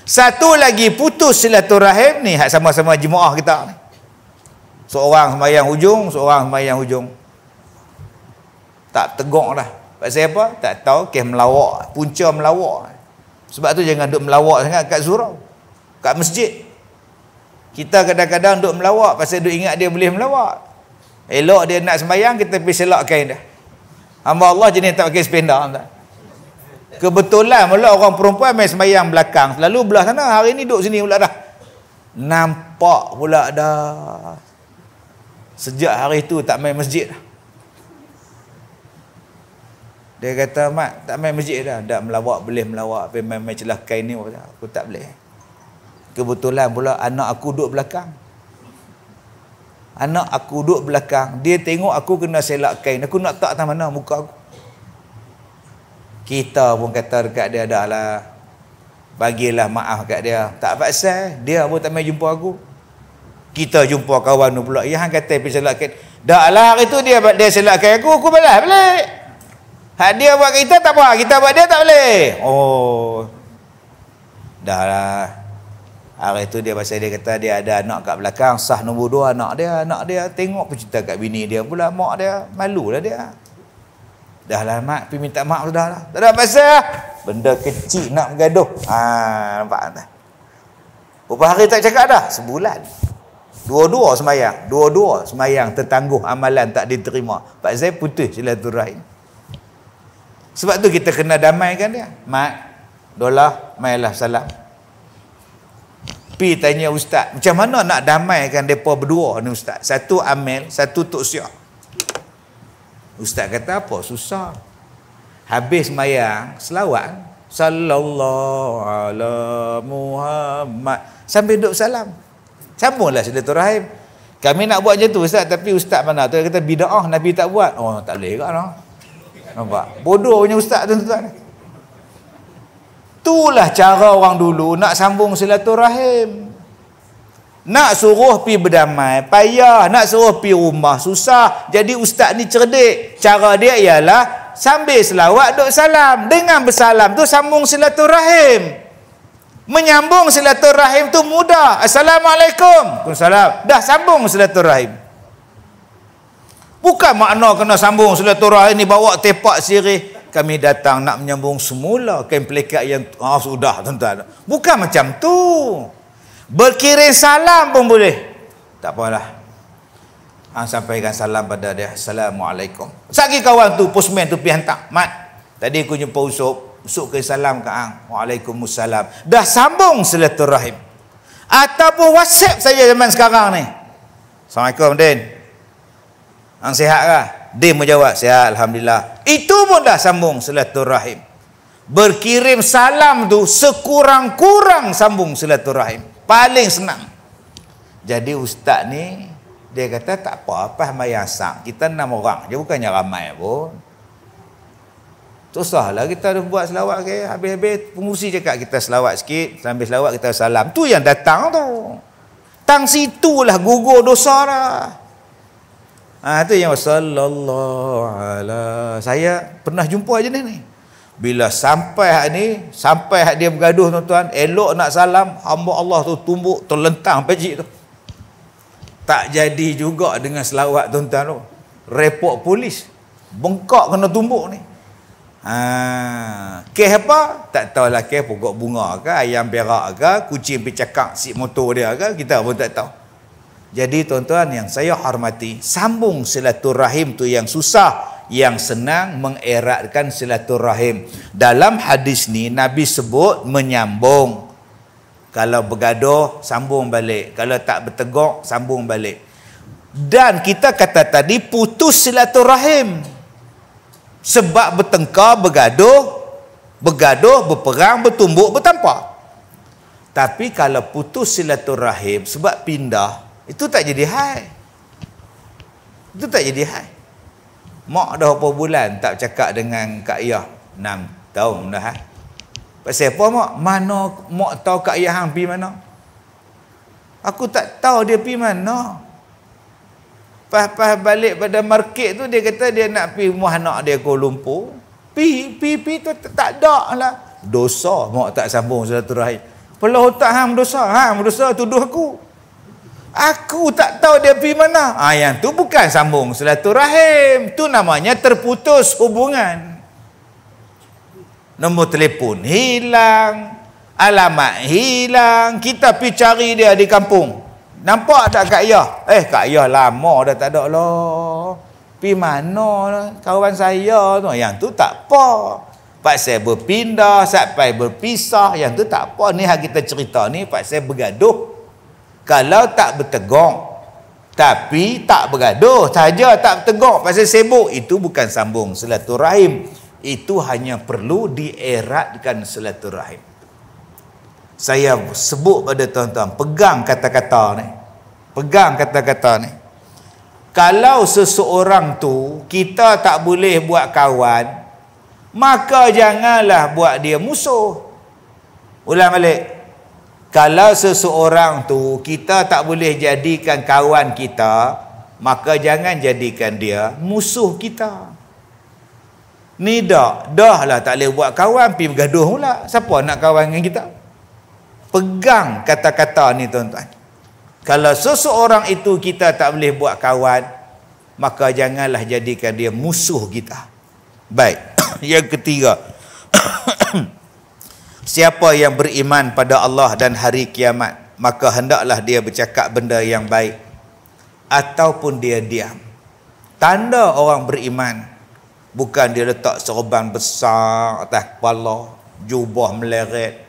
Satu lagi putus silaturahim ni, sama-sama jemaah kita ni. Seorang sembahyang hujung, seorang sembahyang hujung. Tak tegak dah. Pasal apa? Tak tahu, kes melawak. Punca melawak. Sebab tu jangan duk melawak sangat kat surau. Kat masjid. Kita kadang-kadang duk melawak pasal duk ingat dia boleh melawak. Elok dia nak sembahyang, kita pergi selak kain dah. Hamba Allah jenis tak pakai sependa. Kebetulan mula orang perempuan main sembahyang belakang. Selalu belah sana, hari ni duduk sini pula dah. Nampak pula dah. Sejak hari tu tak main masjid dah. Dia kata, mak tak main masjid dah. Tak melawak, boleh melawak. Pergi main celah kain ni. Aku tak boleh. Kebetulan pula anak aku duduk belakang. Anak aku duduk belakang. Dia tengok aku kena selak kain. Aku nak tak atas mana muka aku. Kita pun kata dekat dia, dah lah. Bagilah maaf kat dia. Tak paksa. Dia pun tak main jumpa aku. Kita jumpa kawan tu pula. Yang kata pergi selak kain. Dah lah hari tu dia selak kain aku balas balik. Hak dia buat kita tak apa. Kita buat dia tak boleh. Oh. Dah lah. Hari tu dia pasal dia kata dia ada anak kat belakang. Sah nombor 2 anak dia tengok cerita kat bini dia pula. Mak dia malu lah dia. Dah lah mak, pergi minta maaf dah lah. Tak ada pasal. Benda kecil nak bergaduh. Nampak tak? Berapa hari tak cakap dah? Sebulan. Dua-dua semayang tertangguh, amalan tak diterima. Pak Zai putus silaturahim. Sebab tu kita kena damaikan dia. Mak, dolah, mailah salam. Pi tanya ustaz, macam mana nak damaikan mereka berdua ni ustaz? Satu Amel, satu Tok Siak. Ustaz kata apa? Susah. Habis semayang, selawat. Sallallahu ala Muhammad. Sambil duduk salam. Sambunglah silaturahim. Kami nak buat macam tu ustaz, tapi ustaz mana tu kata bid'ah, Nabi tak buat. Oh, tak boleh kan? Nampak? Bodohnya ustaz tuan-tuan. Itulah cara orang dulu nak sambung silaturahim. Nak suruh pi berdamai payah, nak suruh pi rumah susah. Jadi ustaz ni cerdik. Cara dia ialah sambil selawat duk salam. Dengan bersalam tu sambung silaturahim. Menyambung silaturahim tu mudah. Assalamualaikum. Waalaikumsalam. Dah sambung silaturahim. Bukan makna kena sambung silaturahim ni bawa tepak sirih. Kami datang nak menyambung semula kain pelikat yang sudah tuan-tuan. Bukan macam tu. Berkirim salam pun boleh. Tak apalah. Sampaikan salam pada dia. Assalamualaikum. Sagi kawan tu, postman tu pergi hantar. Mat, tadi aku jumpa Usuk ke salam ke hang. Waalaikumsalam. Dah sambung silaturahim. Ataupun WhatsApp saja zaman sekarang ni. Assalamualaikum Din. Hang sihat ke? Din menjawab, sihat alhamdulillah. Itu pun dah sambung silaturahim. Berkirim salam tu sekurang-kurang sambung silaturahim. Paling senang. Jadi ustaz ni dia kata tak apa-apa mayang sang. Kita 6 orang je, bukannya ramai pun. Susahlah kita buat selawat ke. Habis-habis pengurusi cakap kita selawat sikit, sambil selawat kita salam. Tu yang datang tu. Tang situlah gugur dosa dah. Tu yang sallallahu alaihi. Saya pernah jumpa jenis ni. Bila sampai hak ni, sampai hak dia bergaduh tuan-tuan, elok nak salam, hamba Allah tu tumbuk terlentang pecik tu. Tak jadi juga dengan selawat tuan-tuan tu. Report polis. Bengkak kena tumbuk ni. Kes apa? Tak tahulah, kes pokok bunga ke, ayam perak ke, kucing pecakak sip motor dia ke, kita pun tak tahu. Jadi tuan-tuan yang saya hormati, sambung silaturahim tu yang susah, yang senang mengeratkan silaturahim. Dalam hadis ni Nabi sebut menyambung. Kalau bergaduh sambung balik, kalau tak berteguk sambung balik. Dan kita kata tadi putus silaturahim. Sebab bertengkar, bergaduh, berperang, bertumbuk, bertampar. Tapi kalau putus silaturahim sebab pindah, itu tak jadi hai. Itu tak jadi hai. Mak dah berapa bulan tak cakap dengan Kak Ayah? 6 tahun dah. Pasal apa mak? Mana mak tahu Kak Ayah hang pergi mana? Aku tak tahu dia pergi mana. Pas balik pada market tu dia kata dia nak pergi rumah anak dia Kuala Lumpur. Pergi tu tak ada lah. Dosa mak tak sambung silaturahim. Pelah otak hang dosa tuduh aku. Aku tak tahu dia pergi mana. Yang tu bukan sambung silaturahim. Tu namanya terputus hubungan. Nombor telefon hilang, alamat hilang, kita pergi cari dia di kampung. Nampak tak Kak Ayah? Kak Ayah lama dah tak ada lah. Pergi mana kawan saya tu? Yang tu tak apa. Pasal berpindah, sampai berpisah, yang tu tak apa. Ni hak kita cerita ni pasal bergaduh. Kalau tak bertegur, tapi tak bergaduh saja, tak bertegur pasal sibuk, itu bukan sambung silaturahim. Itu hanya perlu dieratkan silaturahim. Saya sebut pada tuan-tuan, pegang kata-kata ni. Pegang kata-kata ni. Kalau seseorang tu kita tak boleh buat kawan, maka janganlah buat dia musuh. Ulang balik. Kalau seseorang tu kita tak boleh jadikan kawan kita, maka jangan jadikan dia musuh kita. Ni dah lah tak boleh buat kawan, pergi bergaduh pula. Siapa nak kawan dengan kita? Pegang kata-kata ni tuan-tuan. Kalau seseorang itu kita tak boleh buat kawan, maka janganlah jadikan dia musuh kita. Baik. Yang ketiga, siapa yang beriman pada Allah dan hari kiamat, maka hendaklah dia bercakap benda yang baik ataupun dia diam. Tanda orang beriman bukan dia letak serban besar atas kepala, jubah meleret.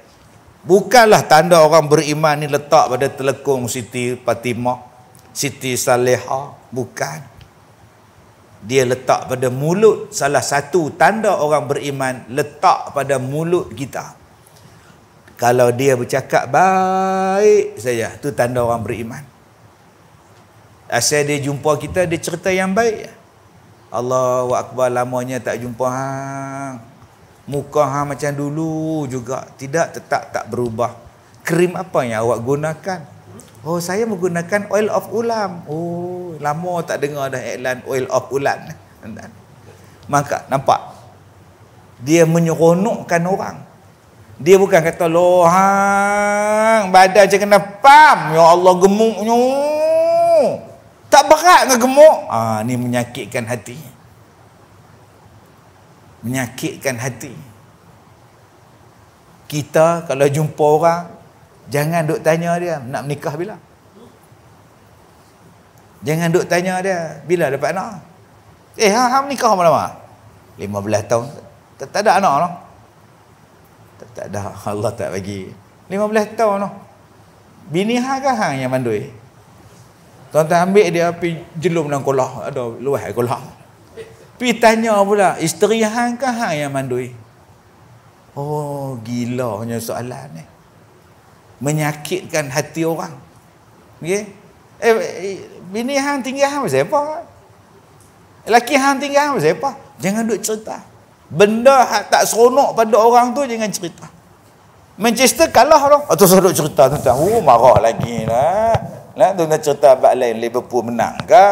Bukanlah tanda orang beriman ni letak pada telekung Siti Fatimah, Siti Salihah. Bukan. Dia letak pada mulut. Salah satu tanda orang beriman letak pada mulut kita. Kalau dia bercakap baik saja, tu tanda orang beriman. Asal dia jumpa kita, dia cerita yang baik. Allahu Akbar, lamanya tak jumpa hang. Muka hang macam dulu juga. Tidak, tetap tak berubah. Krim apa yang awak gunakan? Oh, saya menggunakan oil of ulam. Oh, lama tak dengar dah iklan oil of ulam. Maka, nampak? Dia menyeronokkan orang. Dia bukan kata, loh hang, badan macam kena pam. Ya Allah, gemuknya. Tak berat dengan gemuk. Ni menyakitkan hati. Menyakitkan hati. Kita kalau jumpa orang, jangan duk tanya dia nak menikah bila. Jangan duk tanya dia bila dapat anak. Hang menikah berapa lama? 15 tahun. Tak ada anak noh. Tak ada, Allah tak bagi. 15 tahun noh. Bini hang ke hang yang mandui? Tuan-tuan ambil dia pergi jelum dalam kolah. Ada luas kolah. Pergi tanya pula, isteri hang ke hang yang mandui? Oh, gila punya soalan ni. Menyakitkan hati orang. Okay? Bini hang tinggal hang pasal apa? Laki hang tinggal hang pasal apa? Jangan duk cerita. Benda tak seronok pada orang tu, jangan cerita. Manchester kalah dah. Atau saya duk cerita tuan-tuan. Marah lagi lah. Tuan-tuan cerita abad lain, Liverpool menang ke?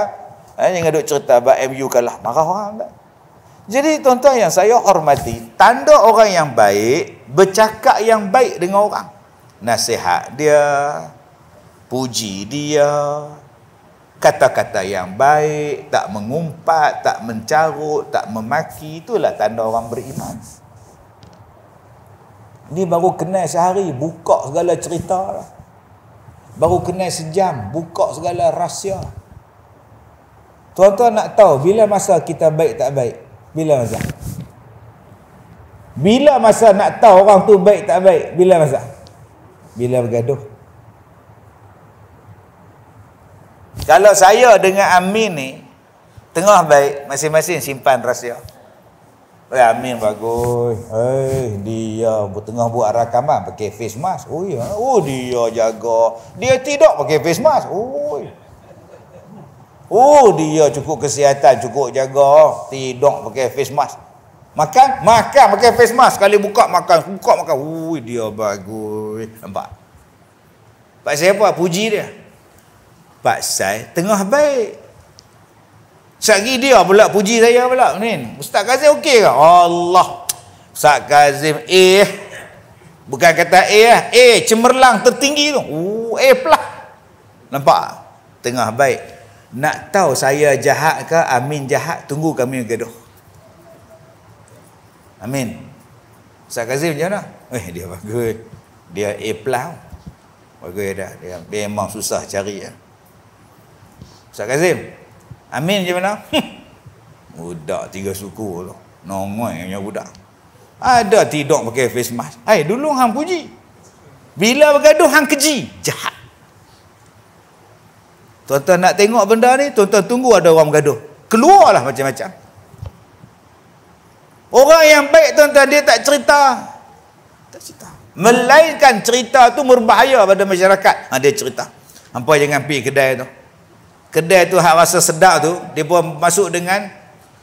Jangan duk cerita abad MU kalah. Marah orang tak? Jadi tuan-tuan yang saya hormati, tanda orang yang baik, bercakap yang baik dengan orang. Nasihat dia, puji dia, kata-kata yang baik, tak mengumpat, tak mencarut, tak memaki, itulah tanda orang beriman. Ni baru kenal sehari, buka segala cerita lah. Baru kenal sejam, buka segala rahsia. Tuan-tuan nak tahu bila masa kita baik tak baik? Bila masa? Bila masa nak tahu orang tu baik tak baik? Bila masa? Bila bergaduh. Kalau saya dengan Amin ni tengah baik, masing-masing simpan rahsia. Amin bagus. Dia tengah buat rakaman pakai face mask. Dia jaga. Dia tidak pakai face mask. Dia cukup kesihatan, cukup jaga. Tidak pakai face mask. Makan pakai face mask. Sekali buka makan. Dia bagus. Nampak? Pak saya apa? Puji dia. Pak saya tengah baik. Sekali dia pula puji saya pula. Ustaz Kazim okey ke? Allah. Ustaz Kazim bukan kata cemerlang tertinggi tu. Plus. Nampak? Tengah baik. Nak tahu saya jahat ke Amin jahat, tunggu kami gaduh. Amin. Ustaz Kazim macam mana? Dia bagus. Dia plus. Bagus dah. Dia memang susah cari ya. Ustaz Kazim, Amin macam mana? Budak 3 suku tu. Nongoi punya budak. Ada tidak pakai face mask. Dulu hang puji. Bila bergaduh hang keji. Jahat. Tuan-tuan nak tengok benda ni, tuan-tuan tunggu ada orang bergaduh. Keluarlah macam-macam. Orang yang baik tuan-tuan, dia tak cerita. Tak cerita. Melainkan cerita tu berbahaya pada masyarakat. Dia cerita. Hampa jangan pergi kedai tu. Kedai tu hak rasa sedap tu, dia pun masuk dengan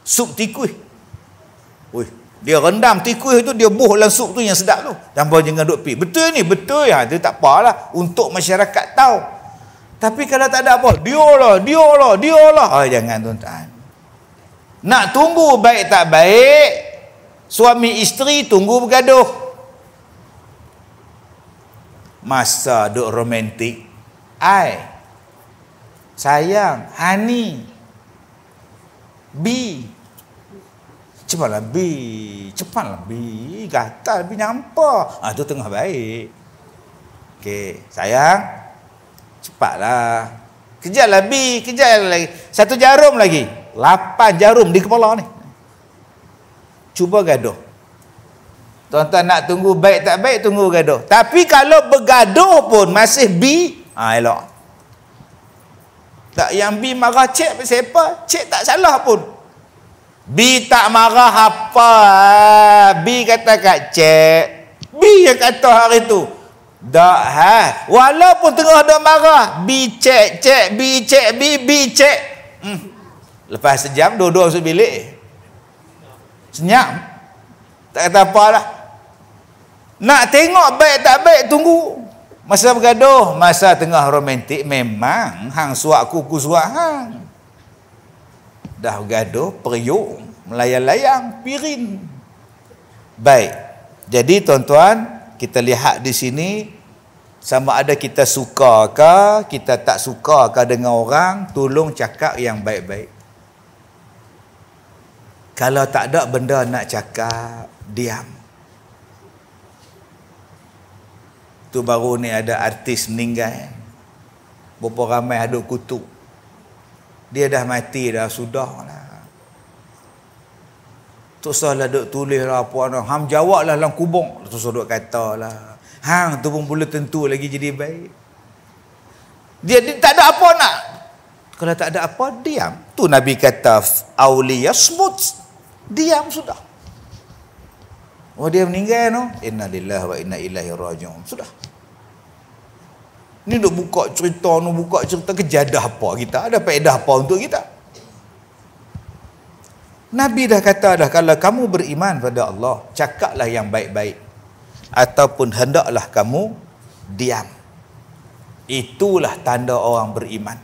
sup tikus. Dia rendam tikus tu, dia buh dalam sup tu yang sedap tu. Hampa jangan duk pergi. Betul ni, betul ya. Dia tak apalah untuk masyarakat tahu. Tapi kalau tak ada apa, dialah. Jangan tuan-tuan. Nak tunggu baik tak baik, suami isteri tunggu bergaduh. Masa duk romantik, sayang, honey, cepatlah gatal B nyampa. Tu tengah baik. Okey, sayang, cepatlah. Kejaplah B, kejap lagi. 1 jarum lagi. 8 jarum di kepala ni. Cuba gaduh. Tuan-tuan nak tunggu baik tak baik, tunggu gaduh. Tapi kalau bergaduh pun masih B, elok. Tak, yang B marah cik siapa? Cik tak salah pun. B tak marah apa? B kata kat cik. B yang kata hari tu, dak walaupun tengah dak marah, bicek lepas sejam dua-dua masuk bilik, senyap, tak kata apa lah. Nak tengok baik tak baik tunggu masa bergaduh, masa tengah romantik memang hang suak ku suak hang. Dah bergaduh periuk, melayang-layang pirin. Baik, jadi tuan-tuan, kita lihat di sini sama ada kita suka ke, kita tak suka ke dengan orang, tolong cakap yang baik-baik. Kalau tak ada benda nak cakap, diam. Tu baru ni ada artis meninggal. Berapa ramai ada kutuk. Dia dah mati dah, sudah lah. Tak salah duk tulis lah apa nak. Ham jawab lah dalam kubur. Tak salah duk kata lah. Hang tu pun boleh tentu lagi jadi baik. Dia tak ada apa nak. Kalau tak ada apa, diam. Tu Nabi kata, awliya smut. Diam sudah. Oh dia meninggal no. Inna lillahi wa inna ilaihi raji'un. Sudah. Ni duk buka cerita, kejadah apa kita? Ada faedah apa untuk kita? Nabi dah kata dah, kalau kamu beriman pada Allah, cakaplah yang baik-baik. Ataupun hendaklah kamu diam. Itulah tanda orang beriman.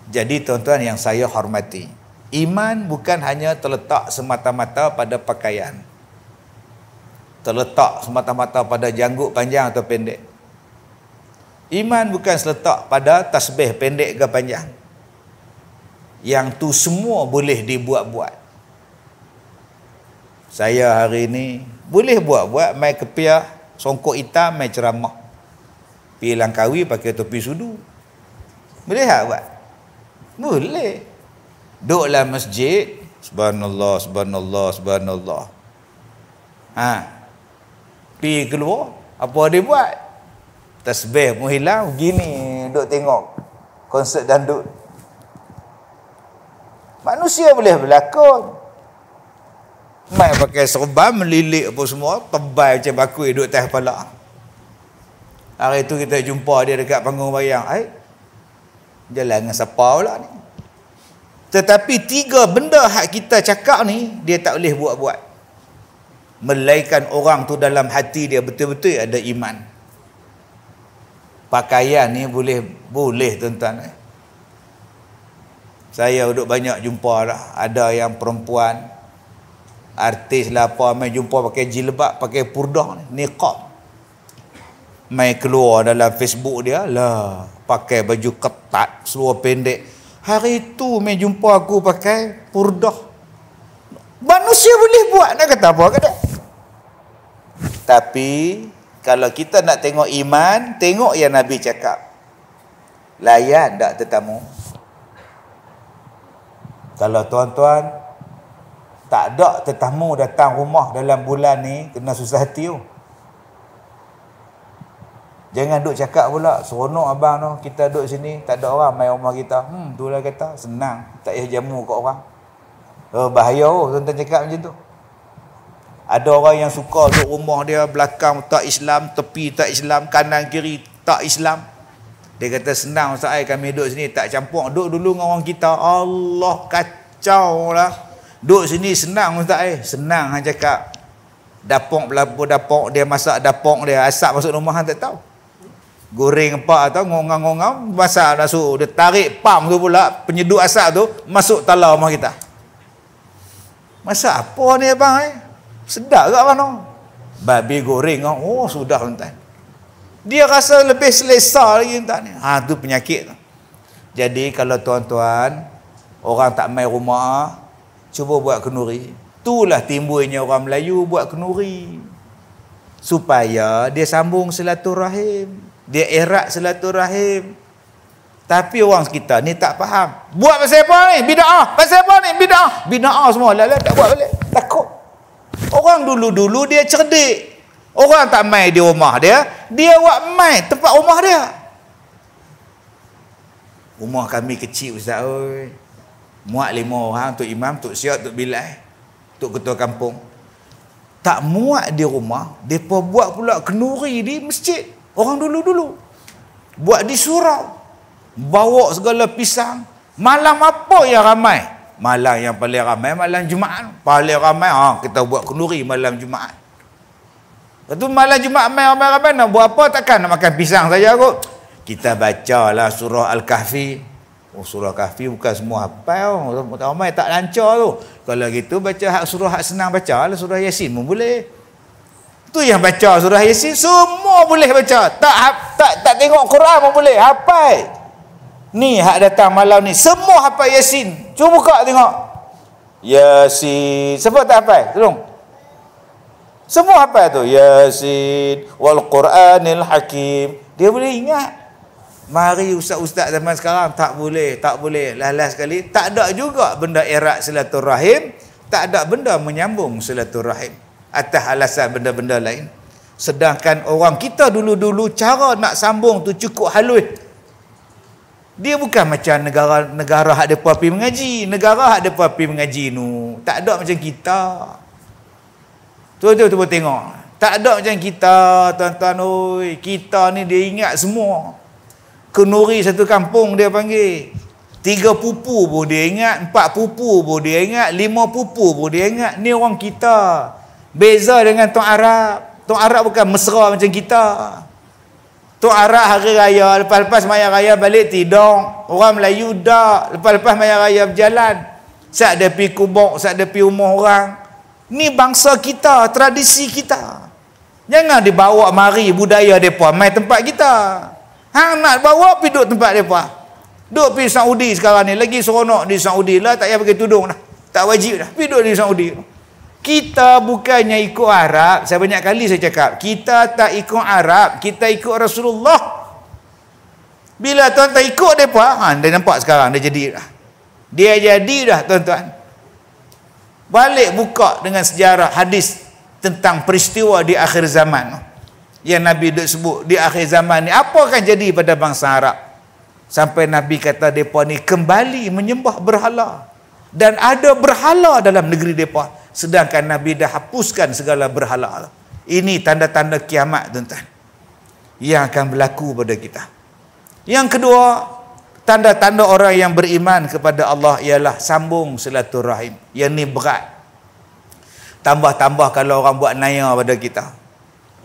Jadi tuan-tuan yang saya hormati, iman bukan hanya terletak semata-mata pada pakaian. Terletak semata-mata pada janggut panjang atau pendek. Iman bukan terletak pada tasbih pendek ke panjang. Yang tu semua boleh dibuat-buat. Saya hari ni boleh buat-buat mai kepiah, songkok hitam, mai ceramah. Pergi Langkawi pakai topi sudu. Boleh tak buat? Boleh. Duduk dalam masjid, subhanallah, subhanallah, subhanallah. Pergi keluar, apa dia buat? Tasbih pun hilang, begini duduk tengok konsert dandut. Manusia boleh berlakon. Mai pakai serban, melilik apa semua, tebal macam bakui duduk atas kepala. Hari tu kita jumpa dia dekat panggung bayang. Jalan dengan siapa pula ni? Tetapi tiga benda hak kita cakap ni, dia tak boleh buat-buat. Melainkan orang tu dalam hati dia betul-betul ada iman. Pakaian ni boleh tuan-tuan. Saya duduk banyak jumpa dah. Ada yang perempuan, artis lah apa, main jumpa pakai jilbab, pakai purdah ni, niqab. Main keluar dalam Facebook dia lah, pakai baju ketat, seluar pendek. Hari tu main jumpa aku pakai purdah. Manusia boleh buat, nak kata apa kata. Tapi kalau kita nak tengok iman, tengok yang Nabi cakap. Layan tak tetamu? Kalau tuan-tuan tak ada tetamu datang rumah dalam bulan ni, kena susah hati tu. Jangan duk cakap pula, seronok abang tu, kita duduk sini, tak ada orang main rumah kita. Tu lah kata, senang, tak payah jamu kat orang. Bahaya tuan-tuan cakap macam tu. Ada orang yang suka duduk rumah dia, belakang tak Islam, tepi tak Islam, kanan kiri tak Islam. Dia kata senang Ustaz, kami duduk sini tak campur. Duduk dulu dengan orang kita. Allah, kacau lah. Duduk sini senang Ustaz, senang hang cakap. Dapur belabur dapur dia, masak dapur dia, asap masuk rumah hang tak tahu. Goreng apa atau ngongam-ngongam, masak masuk, dia tarik pam tu pula, penyedut asap tu masuk talau rumah kita. Masak apa ni abang sedap ke abang tu? Babi goreng. Oh sudah tuan-tuan. Dia rasa lebih selesa lagi tuan-tuan ni. Tu penyakit tu. Jadi kalau tuan-tuan orang tak mai rumah, cuba buat kenduri. Itulah timbulnya orang Melayu buat kenduri. Supaya dia sambung silaturahim, dia erat silaturahim. Tapi orang kita ni tak faham. Buat pasal apa ni? Bid'ah. Pasal apa ni? Bid'ah. Bid'ah semua. Lala tak buat balik. Takut. Orang dulu-dulu dia cerdik. Orang tak mai di rumah dia, dia buat mai tempat rumah dia. Rumah kami kecil Ustaz oi. Muat 5 orang, tok imam, tok siap, tok bilal, tok ketua kampung. Tak muat di rumah, depa buat pula kenduri di masjid. Orang dulu-dulu buat di surau, bawa segala pisang. Malam apa yang ramai? Malam yang paling ramai malam Jumaat. Paling ramai kita buat kenduri malam Jumaat. Lepas tu malam Jumaat ramai nak buat apa? Takkan nak makan pisang saja kot. Kita bacalah surah Al-Kahfi. Surah Kahfi bukan semua hafal. Ramai tak lancar tu. Kalau gitu baca surah hak senang baca lah, surah Yasin pun boleh. Tu yang baca surah Yasin semua boleh baca. Tak tengok Quran pun boleh, hafal. Ni hak datang malam ni semua hafal Yasin. Cuba buka tengok. Yasin. Siapa tak hafal? Tolong. Semua hafal tu. Yasin wal Quranil Hakim. Dia boleh ingat. Mari ustaz-ustaz zaman sekarang tak boleh. Last sekali tak ada juga benda erat silaturahim, tak ada benda menyambung silaturahim atas alasan benda-benda lain. Sedangkan orang kita dulu-dulu cara nak sambung tu cukup halus. Dia bukan macam negara hak depa pi mengaji. Negara hak depa pi mengaji nu tak ada macam kita. Tu tengok. Tak ada macam kita, tuan-tuan oi. Kita ni dia ingat semua. Kenuri satu kampung dia panggil. 3 pupu pun dia ingat, 4 pupu pun dia ingat, 5 pupu pun dia ingat. Ni orang kita. Beza dengan Tuan Arab. Tuan Arab bukan mesra macam kita. Tuan Arab hari raya, lepas-lepas maya raya balik tidur. Orang Melayu dak, lepas-lepas maya raya berjalan. Sat dia pergi kubur, sat dia pergi rumah orang. Ni bangsa kita, tradisi kita. Jangan dibawa mari budaya depa mai tempat kita. Hang nak bawa pergi duduk tempat depa. Duduk pergi Saudi sekarang ni, lagi seronok di Saudi lah, tak payah pakai tudung dah. Tak wajib dah, pergi duduk di Saudi. Kita bukannya ikut Arab. Saya banyak kali saya cakap, kita tak ikut Arab, kita ikut Rasulullah. Bila tuan-tuan ikut mereka, dia nampak sekarang dia jadi dah. Dia jadi dah tuan-tuan. Balik buka dengan sejarah hadis tentang peristiwa di akhir zaman yang Nabi duk sebut di akhir zaman ni apa akan jadi pada bangsa Arab. Sampai Nabi kata mereka ni kembali menyembah berhala. Dan ada berhala dalam negeri mereka. Sedangkan Nabi dah hapuskan segala berhala. Ini tanda-tanda kiamat tuan-tuan yang akan berlaku pada kita. Yang kedua, tanda-tanda orang yang beriman kepada Allah ialah sambung silaturahim. Yang ni berat. Tambah-tambah kalau orang buat naya pada kita,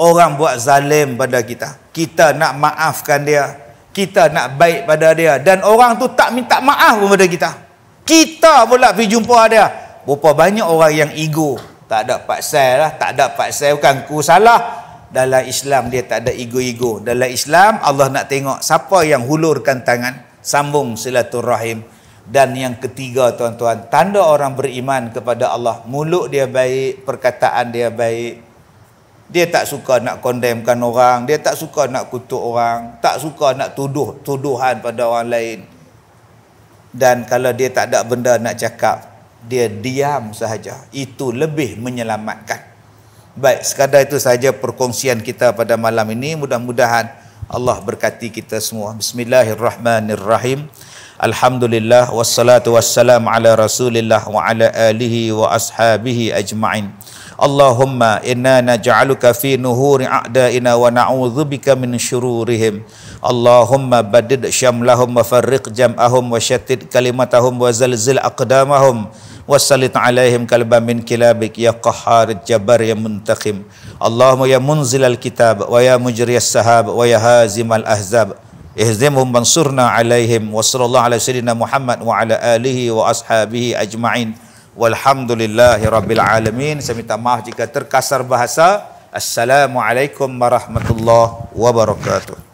orang buat zalim pada kita, kita nak maafkan dia, kita nak baik pada dia, dan orang tu tak minta maaf kepada kita, kita pula pergi jumpa dia. Berapa banyak orang yang ego. Tak ada paksai lah, tak ada paksai, bukan ku salah. Dalam Islam dia tak ada ego-ego. Dalam Islam Allah nak tengok siapa yang hulurkan tangan, sambung silaturahim. Dan yang ketiga tuan-tuan, tanda orang beriman kepada Allah, mulut dia baik, perkataan dia baik. Dia tak suka nak condemnkan orang, dia tak suka nak kutuk orang, tak suka nak tuduhan pada orang lain. Dan kalau dia tak ada benda nak cakap, dia diam sahaja. Itu lebih menyelamatkan. Baik, sekadar itu sahaja perkongsian kita pada malam ini. Mudah-mudahan Allah berkati kita semua. Bismillahirrahmanirrahim. Alhamdulillah wassalatu wassalamu ala Rasulillah wa ala alihi wa ashabihi ajma'in. Allahumma inna naj'aluka fi nuhuri a'daina wa na'udzubika min syururihim. Allahumma badid syamlahum wa farriq jam'ahum wa syattid kalimatahum wa zalzil aqdamahum wa sallit alaihim kalban min kilabik ya qahhar jabbar ya muntaqim. Allahumma ya munzilal kitab wa ya mujriyas sahab wa ya hazimal ahzab ihzimhum mansurna alaihim. Wa sallallahu ala sayyidina Muhammad wa ala alihi wa ashabihi ajma'in. Walhamdulillahi rabbil alamin. Saya minta maaf jika terkasar bahasa. Assalamualaikum warahmatullahi wabarakatuh.